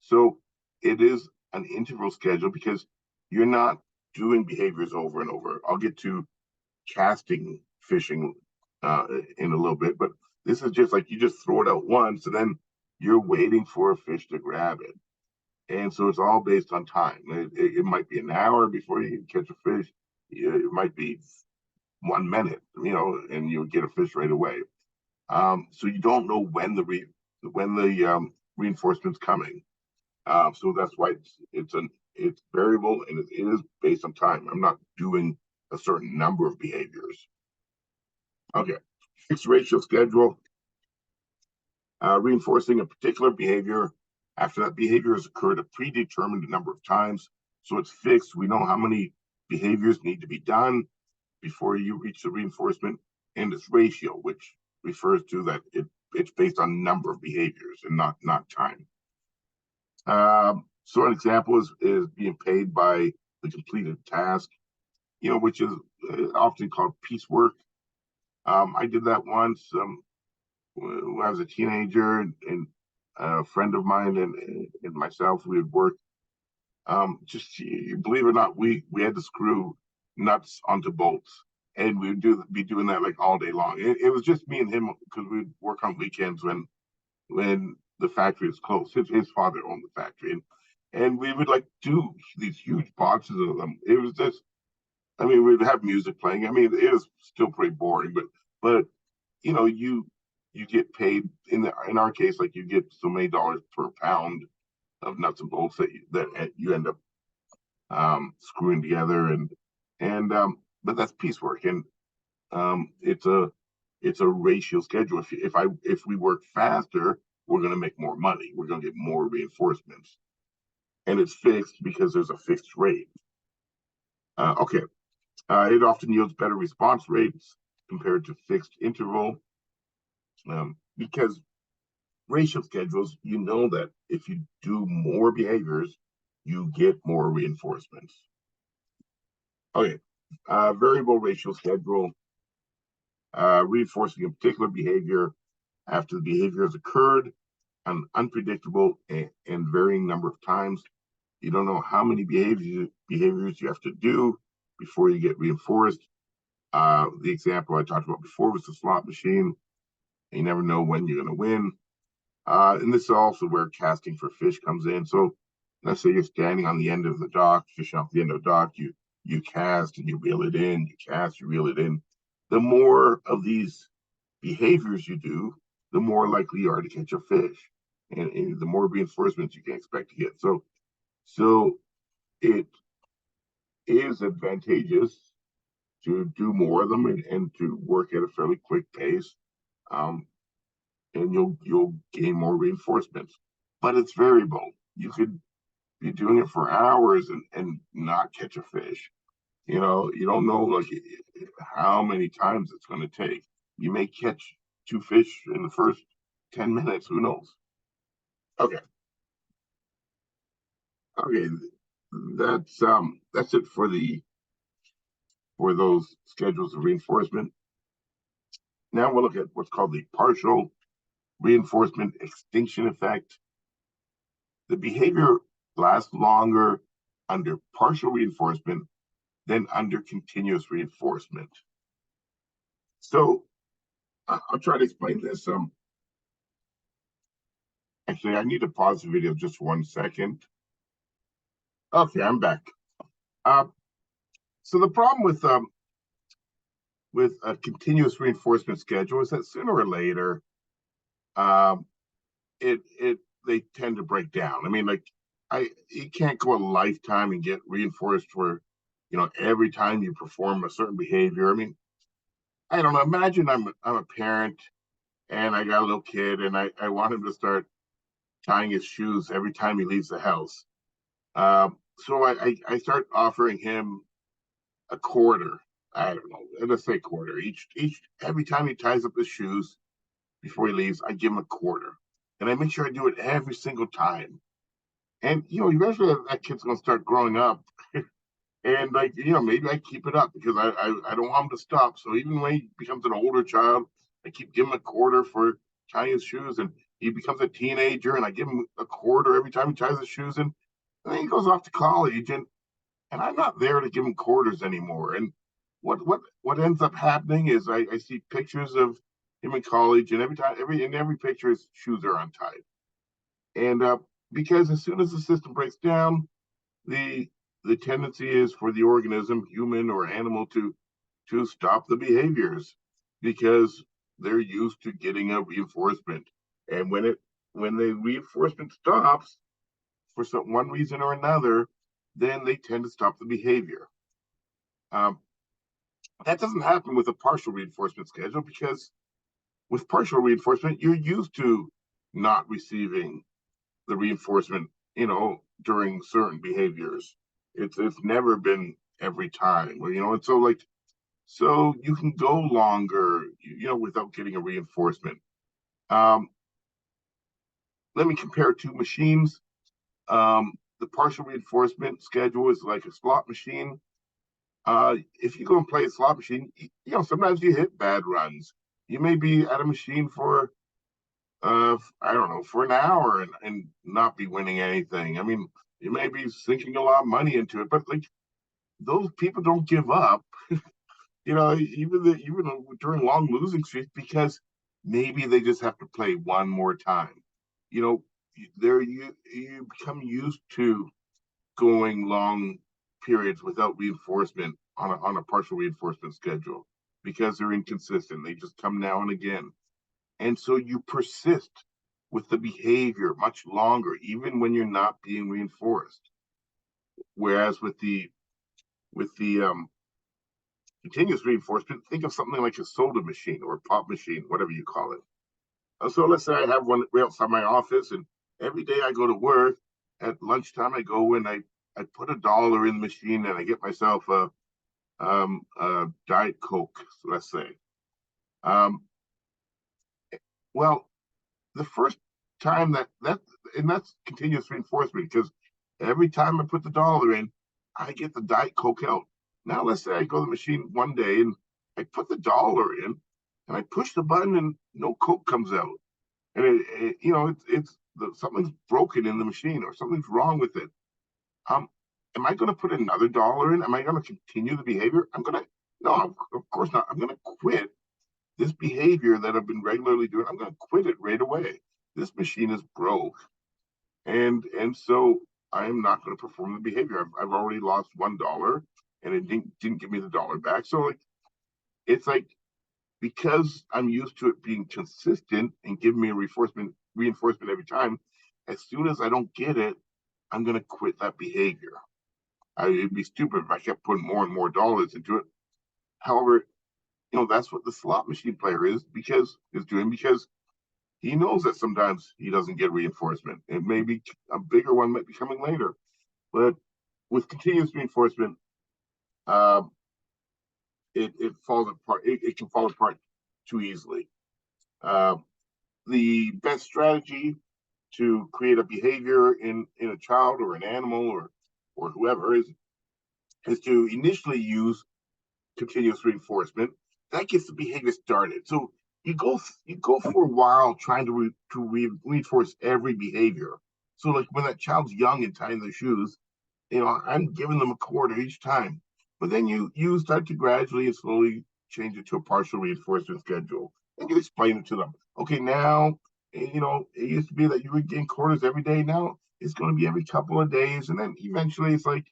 So it is an interval schedule because you're not doing behaviors over and over. I'll get to casting fishing in a little bit, but this is just like you just throw it out once and then you're waiting for a fish to grab it. And so it's all based on time. It might be an hour before you catch a fish. It might be 1 minute, and you'll get a fish right away. So you don't know when the reinforcement's coming. So that's why it's variable and it is based on time. I'm not doing a certain number of behaviors. Okay, fixed ratio schedule, reinforcing a particular behavior after that behavior has occurred a predetermined number of times. So it's fixed. We know how many behaviors need to be done before you reach the reinforcement, and its ratio, which refers to that it's based on number of behaviors and not time. So an example is being paid by the completed task, which is often called piecework. I did that once when I was a teenager, and a friend of mine and myself, we would work. Just you believe it or not, we had to screw nuts onto bolts, and we'd be doing that like all day long. It was just me and him because we'd work on weekends when the factory was closed. His father owned the factory, and we would like do these huge boxes of them. It was just, I mean, we'd have music playing. I mean, it was still pretty boring, but you get paid in our case, like you get so many dollars per pound of nuts and bolts that you end up screwing together, and but that's piecework, and it's a ratio schedule. If we work faster, we're going to make more money. We're going to get more reinforcements, and it's fixed because there's a fixed rate. Okay, it often yields better response rates compared to fixed interval, because ratio schedules, you know that if you do more behaviors, you get more reinforcements. Okay, variable ratio schedule, reinforcing a particular behavior after the behavior has occurred an unpredictable and varying number of times. You don't know how many behaviors you have to do before you get reinforced. The example I talked about before was the slot machine. You never know when you're going to win. And this is also where casting for fish comes in. So let's say you're standing on the end of the dock, fishing off the end of the dock, you cast and you reel it in, you cast, you reel it in. The more of these behaviors you do, the more likely you are to catch a fish, and the more reinforcements you can expect to get. So it is advantageous to do more of them and to work at a fairly quick pace, and you'll gain more reinforcements. But it's variable. You could be doing it for hours and not catch a fish. You don't know like how many times it's going to take. You may catch 2 fish in the first 10 minutes. Who knows? Okay. Okay. That's it for those schedules of reinforcement. Now we'll look at what's called the partial reinforcement extinction effect. The behavior lasts longer under partial reinforcement than under continuous reinforcement. So I'll try to explain this. Actually, I need to pause the video just 1 second. Okay, I'm back. So the problem with a continuous reinforcement schedule is that sooner or later, they tend to break down. I mean, like you can't go a lifetime and get reinforced for, every time you perform a certain behavior. I mean, I don't know. Imagine I'm a parent and I got a little kid and I want him to start tying his shoes every time he leaves the house. So I start offering him a quarter. I don't know, let's say quarter each every time he ties up his shoes before he leaves. I give him a quarter, and I make sure I do it every single time. And eventually that kid's gonna start growing up, and like maybe I keep it up because I don't want him to stop. So even when he becomes an older child, I keep giving him a quarter for tying his shoes, and he becomes a teenager, and I give him a quarter every time he ties his shoes, and then he goes off to college, and I'm not there to give him quarters anymore. And what ends up happening is I see pictures of him in college, and every picture his shoes are untied. And because as soon as the system breaks down, the the tendency is for the organism, human or animal, to stop the behaviors because they're used to getting a reinforcement. And when the reinforcement stops for one reason or another, then they tend to stop the behavior. Um, that doesn't happen with a partial reinforcement schedule because with partial reinforcement, you're used to not receiving the reinforcement, during certain behaviors. It's never been every time, and so you can go longer, without getting a reinforcement. Um, Let me compare two machines. The partial reinforcement schedule is like a slot machine. If you go and play a slot machine, sometimes you hit bad runs. You may be at a machine for I don't know, for an hour and not be winning anything. I mean, you may be sinking a lot of money into it, but like those people don't give up, even during long losing streaks because maybe they just have to play one more time. You know, you become used to going long periods without reinforcement on a partial reinforcement schedule because they're inconsistent. They just come now and again. And so you persist with the behavior much longer, even when you're not being reinforced. Whereas with the continuous reinforcement, think of something like a soda machine or a pop machine, whatever you call it. So let's say I have one right outside my office, and every day I go to work. At lunchtime, I go and I put $1 in the machine, and I get myself a Diet Coke, let's say. Um, well, the first time that's continuous reinforcement because every time I put the $1 in, I get the Diet Coke out. Now let's say I go to the machine one day and I put the $1 in and I push the button and no Coke comes out. And something's broken in the machine or something's wrong with it. Um, am I going to put another $1 in? Am I going to continue the behavior? No, of course not. I'm going to quit this behavior that I've been regularly doing. I'm going to quit it right away. This machine is broke, and so I am not going to perform the behavior. I've already lost $1, and it didn't give me the $1 back. So it's like because I'm used to it being consistent and giving me a reinforcement every time. As soon as I don't get it, I'm going to quit that behavior. It'd be stupid if I kept putting more and more dollars into it. However, that's what the slot machine player is doing because he knows that sometimes he doesn't get reinforcement. And maybe a bigger one might be coming later. But with continuous reinforcement, uh, it falls apart. It can fall apart too easily. Uh, the best strategy to create a behavior in a child or an animal or whoever is to initially use continuous reinforcement. That gets the behavior started. So you go for a while trying to reinforce every behavior. So like when that child's young and tying their shoes, I'm giving them a quarter each time. But then you start to gradually and slowly change it to a partial reinforcement schedule, and you explain it to them. Okay, now it used to be that you were getting quarters every day. Now it's going to be every couple of days, and then eventually it's like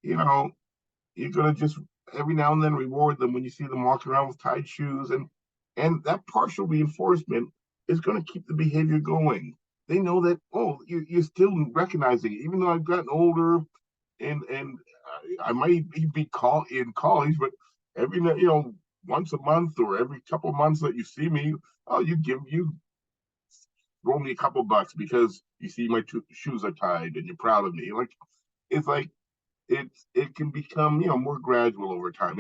you know you're gonna just every now and then reward them when you see them walking around with tied shoes, and that partial reinforcement is going to keep the behavior going. they know that, oh, you're still recognizing it, even though I've gotten older, and I might be in college, but every once a month or every couple of months that you see me, oh, you throw me a couple bucks because you see my shoes are tied and you're proud of me. Like it can become more gradual over time,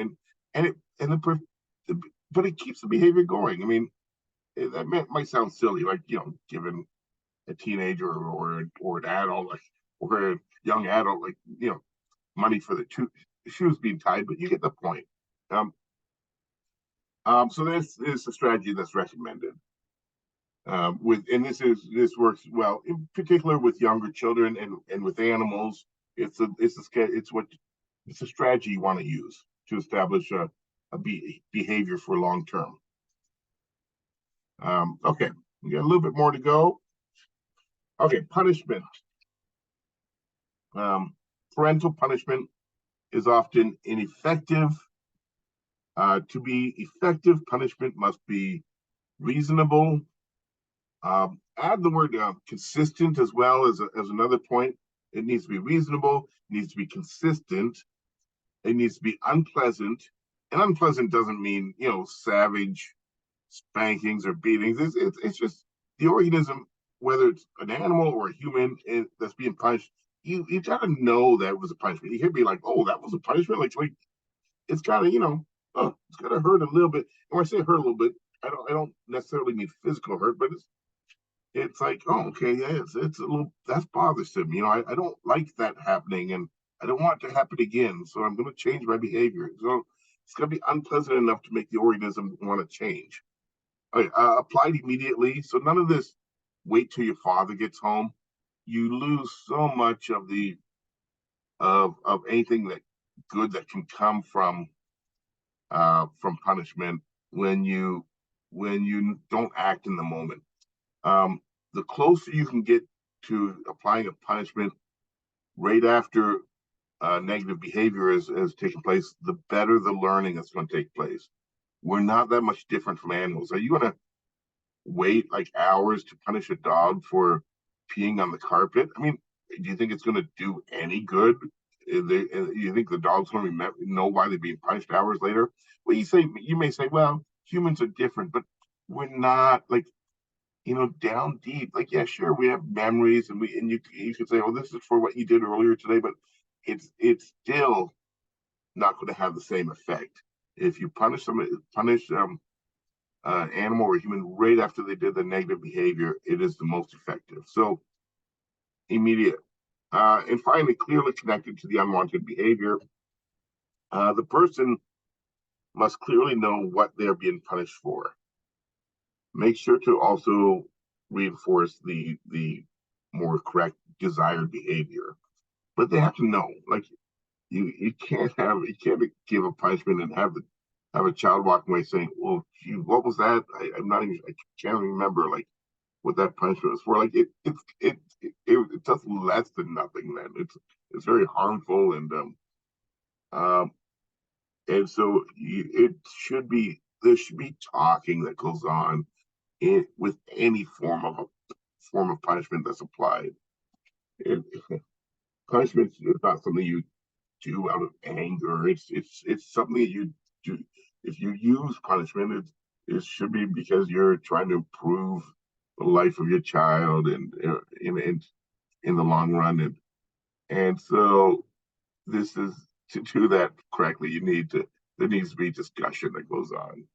and it and the but it keeps the behavior going. I mean, that might sound silly, like giving a teenager or an adult, like, or a young adult, like money for the shoes being tied, but you get the point. Um, so this is a strategy that's recommended. This works well, in particular with younger children and with animals. It's a strategy you want to use to establish behavior for long term. Okay, we got a little bit more to go. Okay, punishment. Parental punishment is often ineffective. To be effective, punishment must be reasonable. Add the word consistent as well as another point. It needs to be reasonable, it needs to be consistent, it needs to be unpleasant. And unpleasant doesn't mean, savage spankings or beatings. It's just the organism, whether it's an animal or a human that's being punished. You gotta know that it was a punishment. You can't be like, oh, that was a punishment. Like it's gotta, oh, it's gotta hurt a little bit. And when I say hurt a little bit, I don't necessarily mean physical hurt, but it's like, oh, okay, yeah, it's a little, that's bothersome. I don't like that happening, and I don't want it to happen again. So I'm going to change my behavior. So it's going to be unpleasant enough to make the organism want to change. Okay, applied immediately. So none of this wait till your father gets home. You lose so much of anything that good that can come from punishment when you don't act in the moment. Um, the closer you can get to applying a punishment right after negative behavior has taken place, the better the learning that's going to take place. We're not that much different from animals. Are you going to wait like hours to punish a dog for peeing on the carpet? I mean, do you think it's going to do any good? You think the dog's going to know why they're being punished hours later? Well, you may say, well, humans are different, but we're not like down deep. Like, yeah, sure, we have memories, and you could say, oh, this is for what you did earlier today, but it's still not going to have the same effect. If you punish animal or human right after they did the negative behavior, it is the most effective. So immediate. And finally, clearly connected to the unwanted behavior, the person must clearly know what they're being punished for. Make sure to also reinforce the more correct desired behavior, but they have to know. Like you can't give a punishment and have a child walk away saying, "Well, gee, what was that? I can't remember like what that punishment was for." Like it does less than nothing. Then it's very harmful, um and so it should be there should be talking that goes on with any form of punishment that's applied. It, punishment is not something you do out of anger. It's something that you do. If you use punishment, it should be because you're trying to improve the life of your child and in the long run. And so this is to do that correctly. There needs to be discussion that goes on.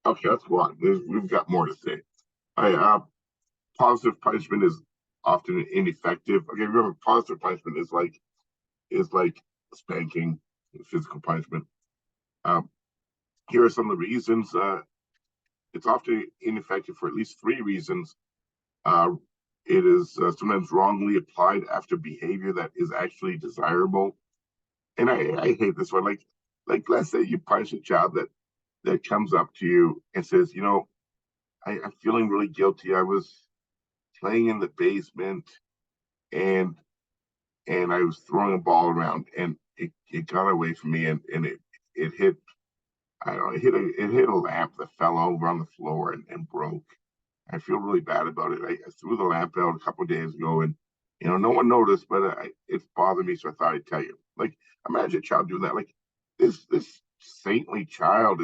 Okay, let's go on. We've got more to say. Positive punishment is often ineffective. Okay, remember, positive punishment is like spanking, physical punishment. Um, Here are some of the reasons. It's often ineffective for at least three reasons. Uh, it is sometimes wrongly applied after behavior that is actually desirable. And I hate this one. Like let's say you punish a child that comes up to you and says, I'm feeling really guilty. I was playing in the basement and I was throwing a ball around and it got away from me and it hit I don't know, it hit a lamp that fell over on the floor and broke. I feel really bad about it. I threw the lamp out a couple of days ago, and no one noticed, but it's bothered me, so I thought I'd tell you. Like, imagine a child doing that. Like, this saintly child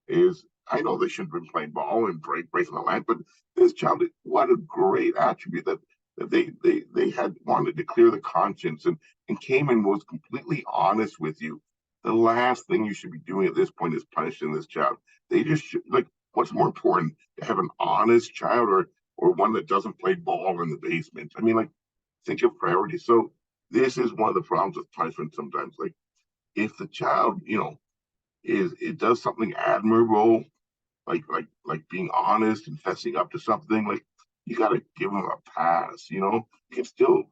is. I know they shouldn't have been playing ball and breaking the lamp, but this child, what a great attribute that they had wanted to clear the conscience and came and was completely honest with you. The last thing you should be doing at this point is punishing this child. They just should, like, what's more important, to have an honest child or one that doesn't play ball in the basement? I mean, like, think of priorities. So this is one of the problems with punishment sometimes. Like, if the child, is it does something admirable, like being honest and fessing up to something, like, you got to give them a pass. You can still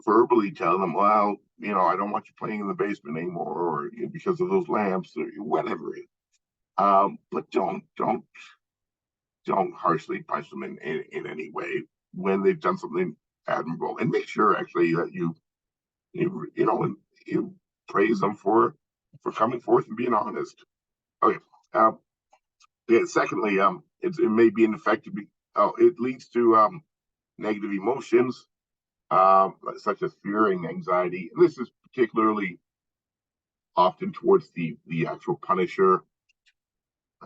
verbally tell them, well, I don't want you playing in the basement anymore, or because of those lamps, or whatever. But don't harshly punish them in any way when they've done something admirable, and make sure actually that you praise them for coming forth and being honest. Okay. Um, yeah. Secondly, it may be ineffective. It leads to negative emotions, such as fear and anxiety. And this is particularly often towards the actual punisher.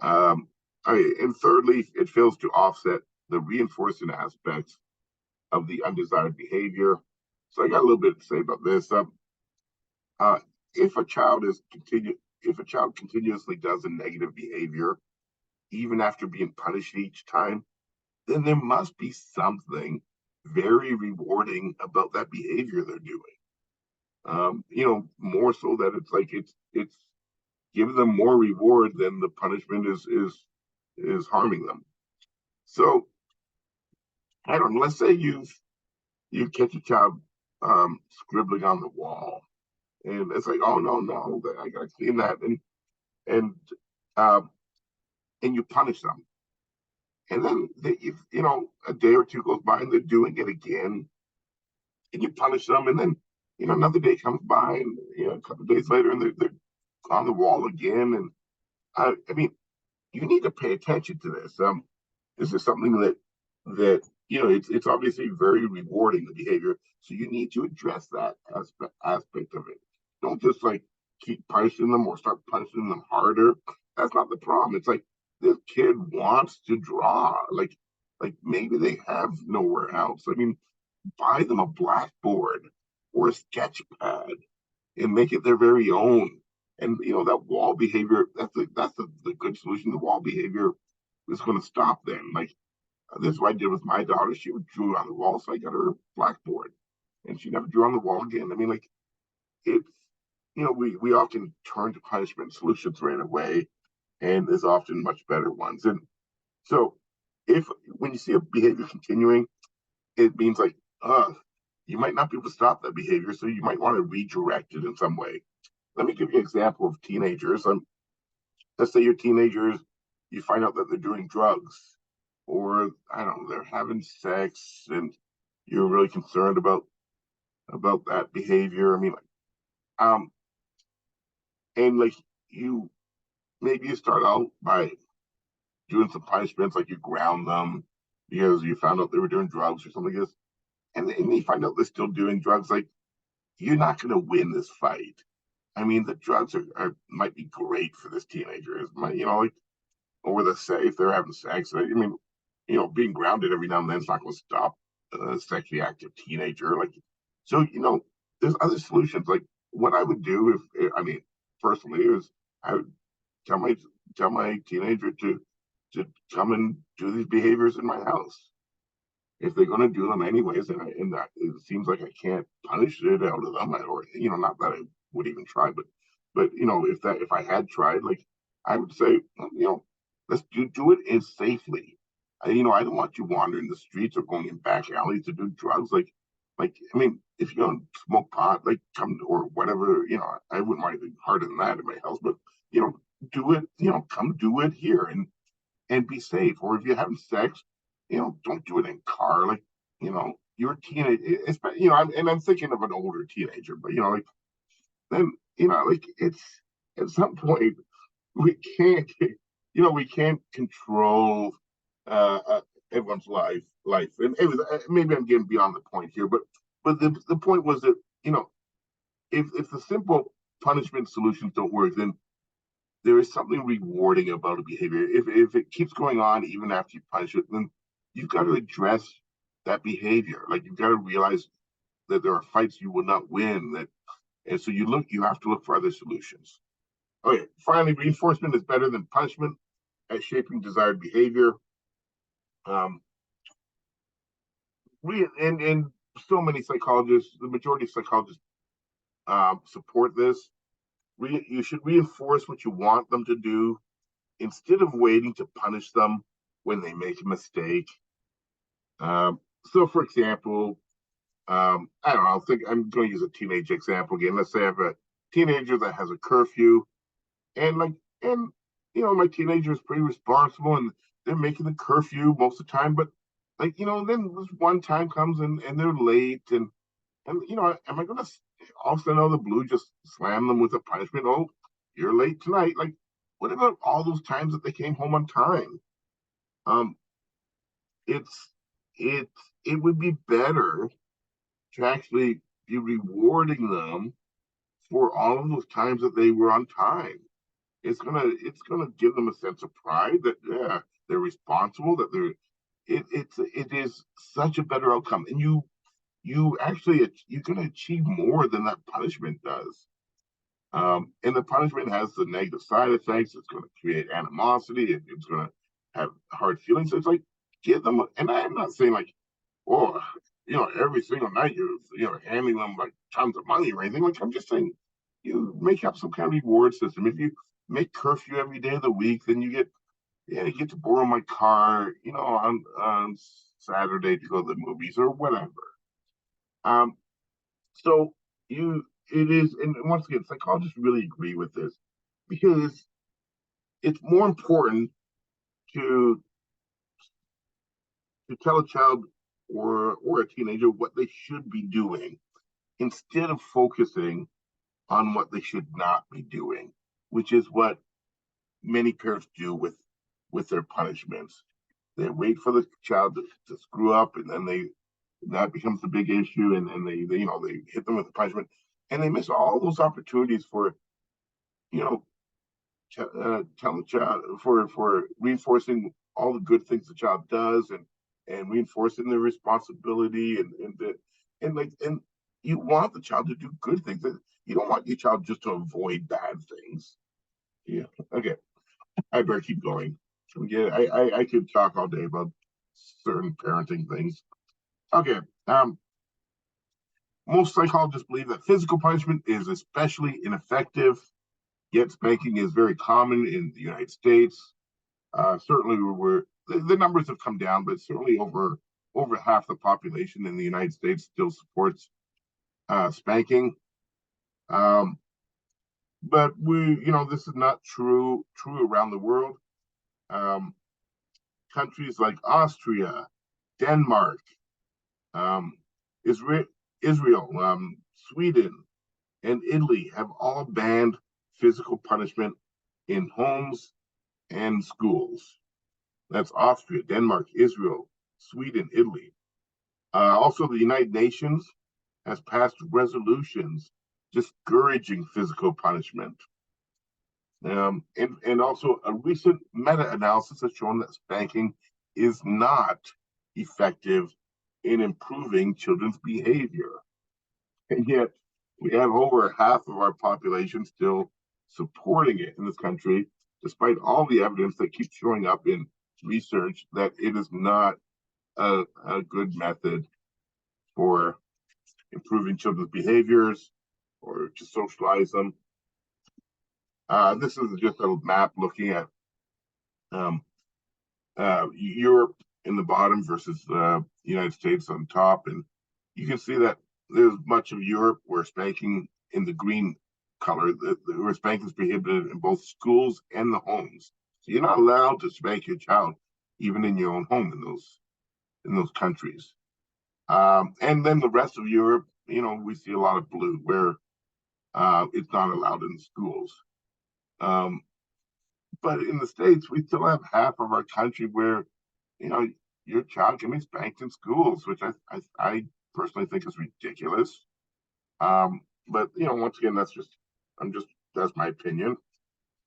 Um, and thirdly, it fails to offset the reinforcing aspects of the undesired behavior. So I got a little bit to say about this. Uh, if a child if a child continuously does a negative behavior, even after being punished each time, then there must be something very rewarding about that behavior they're doing. More so that it's like it's giving them more reward than the punishment is harming them. So I don't know. Let's say you catch a child scribbling on the wall, and it's like, oh no, I gotta clean that, and um, and you punish them, and then if a day or two goes by and they're doing it again, and you punish them, and then another day comes by, and a couple of days later, and they're on the wall again, and I mean, you need to pay attention to this. This is something that it's obviously very rewarding, the behavior. So you need to address that aspect of it. Don't just like keep punishing them or start punishing them harder. That's not the problem. It's like this kid wants to draw. Like maybe they have nowhere else. I mean, buy them a blackboard or a sketch pad and make it their very own. And that wall behavior, that's the good solution. The wall behavior is going to stop them. Like, this is what I did with my daughter. She drew on the wall, so I got her a blackboard, and she never drew on the wall again. I mean, like, it's we often turn to punishment solutions right away, and there's often much better ones. And so, if when you see a behavior continuing, it means like, you might not be able to stop that behavior, so you might want to redirect it in some way. Let me give you an example of teenagers. Let's say you're teenagers, you find out that they're doing drugs, or I don't know, they're having sex, and you're really concerned about that behavior. I mean, like, and like you maybe you start out by doing some punishments, like you ground them because you found out they were doing drugs or something like this, and you find out they're still doing drugs. Like, you're not going to win this fight. I mean, the drugs might be great for this teenager. Like, or the if they're having sex. I mean, being grounded every now and then is not going to stop a sexually active teenager. Like, so there's other solutions. Like, what I would do, if I mean, personally, is I would tell my tell my teenager to come and do these behaviors in my house. If they're going to do them anyways, and that it seems like I can't punish it out of them, or not that I would even try, but if I had tried, like, I would say, let's do it in safely. I don't want you wandering the streets or going in back alleys to do drugs. Like I mean, if you don't smoke pot, like, come or whatever. I wouldn't want anything harder than that in my house, but you know, do it. Come do it here and be safe. Or if you're having sex, don't do it in car. Like, you're a teenage. I'm thinking of an older teenager, but like, then like, it's at some point we can't, we can't control everyone's life. And anyways, maybe I'm getting beyond the point here, but the point was that, if the simple punishment solutions don't work, then there is something rewarding about a behavior. If it keeps going on even after you punish it, then you've got to address that behavior. Like, you've got to realize that there are fights you will not win. And so you have to look for other solutions. Okay, finally, reinforcement is better than punishment at shaping desired behavior. Um, and so many psychologists, the majority of psychologists, support this. You should reinforce what you want them to do instead of waiting to punish them when they make a mistake. So, for example, I don't know. I'm going to use a teenage example again. Let's say I have a teenager that has a curfew, and my teenager is pretty responsible, and they're making the curfew most of the time. But then this one time comes and they're late, and am I going to all of a sudden out of the blue just slam them with a punishment? Oh, you're late tonight. Like, what about all those times that they came home on time? Um, it's it it would be better to actually be rewarding them for all of those times that they were on time. It's gonna give them a sense of pride that, yeah, they're responsible, that it is such a better outcome, and you're gonna achieve more than that punishment does. And the punishment has the negative side effects. It's going to create animosity. It's going to have hard feelings. So it's like, give them, and I'm not saying like, oh, every single night you're handing them like tons of money or anything. Like, I'm just saying, you make up some kind of reward system. If you make curfew every day of the week, then you get to borrow my car, on Saturday to go to the movies or whatever. Um, so it is, and once again, psychologists really agree with this, because it's more important to tell a child or a teenager what they should be doing instead of focusing on what they should not be doing, which is what many parents do with their punishments. They wait for the child to screw up, and then that becomes the big issue, and they hit them with the punishment, and they miss all those opportunities for you know tell the child, for reinforcing all the good things the child does, and reinforcing their responsibility, and you want the child to do good things. You don't want your child just to avoid bad things. Yeah. Okay. I better keep going. Yeah, I could talk all day about certain parenting things. Okay. Most psychologists believe that physical punishment is especially ineffective, yet spanking is very common in the United States. Certainly, the numbers have come down, but certainly over half the population in the United States still supports spanking. Um, but this is not true around the world. Um, Countries like Austria, Denmark, um, Israel, Sweden, and Italy have all banned physical punishment in homes and schools. That's Austria, Denmark, Israel, Sweden, Italy. Also, the United Nations has passed resolutions discouraging physical punishment. And also, a recent meta analysis has shown that spanking is not effective in improving children's behavior. And yet, we have over half of our population still supporting it in this country, despite all the evidence that keeps showing up in research that it is not a good method for improving children's behaviors or to socialize them. This is just a map looking at um, Europe in the bottom versus the United States on top. And you can see that there's much of Europe where spanking in the green color, where spanking is prohibited in both schools and the homes. So you're not allowed to spank your child even in your own home in those countries. And then the rest of Europe, we see a lot of blue where it's not allowed in schools. But in the States, we still have half of our country where, you know, your child can be spanked in schools, which I personally think is ridiculous. But once again, that's my opinion.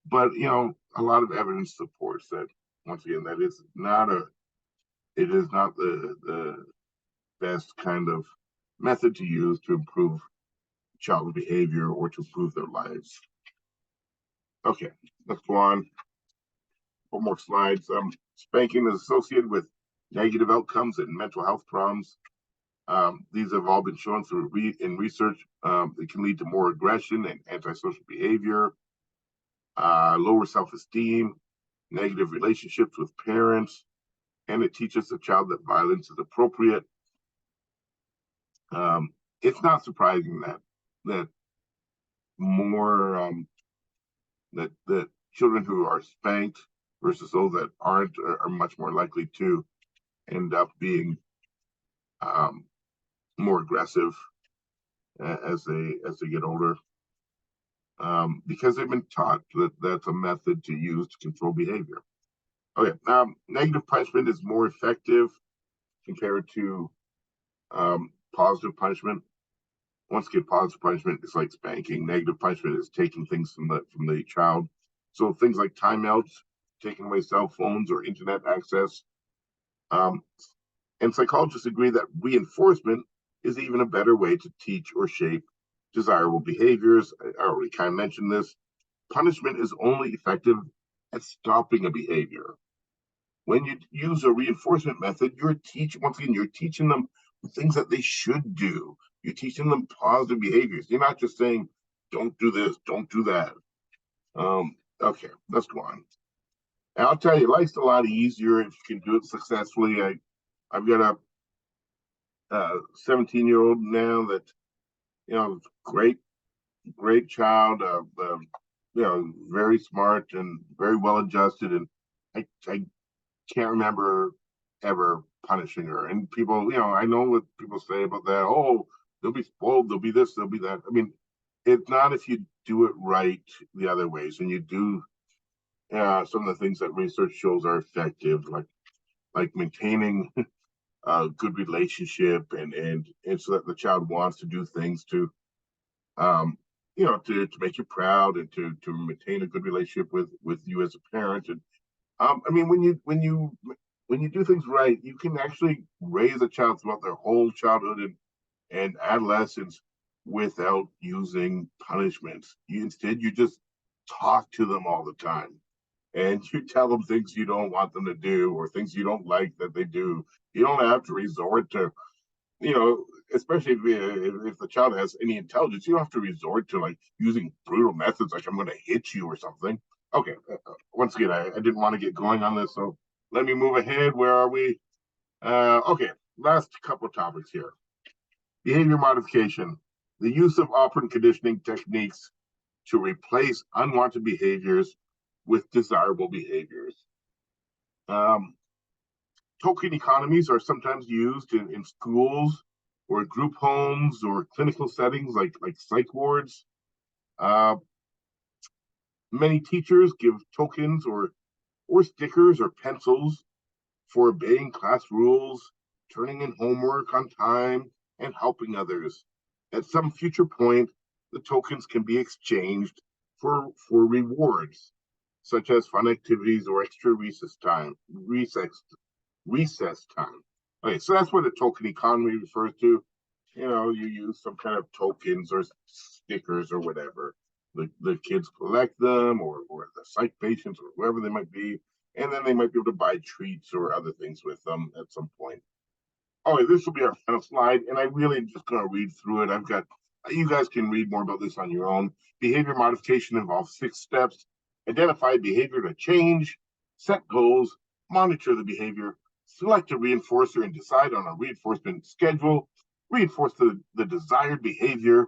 But a lot of evidence supports that. Once again, that it is not the best kind of method to use to improve child behavior or to improve their lives. Okay, let's go on. 4 more slides. Spanking is associated with negative outcomes and mental health problems. These have all been shown in research. It can lead to more aggression and antisocial behavior, lower self-esteem, negative relationships with parents, and it teaches the child that violence is appropriate. It's not surprising that more that children who are spanked versus those that aren't are much more likely to end up being more aggressive as they get older, because they've been taught that that's a method to use to control behavior. Okay, negative punishment is more effective compared to positive punishment. Once again, positive punishment is like spanking. Negative punishment is taking things from the child. So things like timeouts, taking away cell phones or internet access. And psychologists agree that reinforcement is even a better way to teach or shape desirable behaviors. I already kind of mentioned this. Punishment is only effective at stopping a behavior. When you use a reinforcement method, you're teaching them things that they should do. You're teaching them positive behaviors. You're not just saying, don't do this, don't do that. Okay, let's go on. And I'll tell you, life's a lot easier if you can do it successfully. I've got a 17-year-old now that, great child, very smart and very well adjusted. And I can't remember ever punishing her. And people, I know what people say about that. Oh, they'll be spoiled, they'll be this, they'll be that. I mean, it's not if you do it right the other ways, and you do some of the things that research shows are effective, like maintaining a good relationship and so that the child wants to do things to to make you proud and to maintain a good relationship with you as a parent. And I mean, when you do things right, you can actually raise a child throughout their whole childhood and adolescence without using punishments. Instead, you just talk to them all the time, and you tell them things you don't want them to do or things you don't like that they do. You don't have to resort to, especially if the child has any intelligence, you don't have to resort to like using brutal methods, like I'm going to hit you or something. Okay, once again, I didn't want to get going on this, so let me move ahead. Where are we? Okay, last couple of topics here. Behavior modification, the use of operant conditioning techniques to replace unwanted behaviors with desirable behaviors. Token economies are sometimes used in schools or group homes or clinical settings like psych wards. Many teachers give tokens or stickers or pencils for obeying class rules, turning in homework on time, and helping others. At some future point, the tokens can be exchanged for rewards, such as fun activities or extra recess time. Okay, so that's what a token economy refers to. You use some kind of tokens or stickers or whatever. The kids collect them, or the psych patients, or whoever they might be, and then they might be able to buy treats or other things with them at some point. Okay, this will be our final slide, and I really just going to read through it. You guys can read more about this on your own. Behavior modification involves 6 steps. Identify behavior to change, set goals, monitor the behavior, select a reinforcer and decide on a reinforcement schedule, reinforce the desired behavior,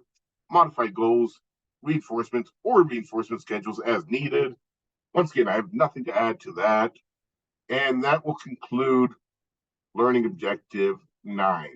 modify goals, reinforcements, or reinforcement schedules as needed. Once again, I have nothing to add to that. And that will conclude learning objective 9.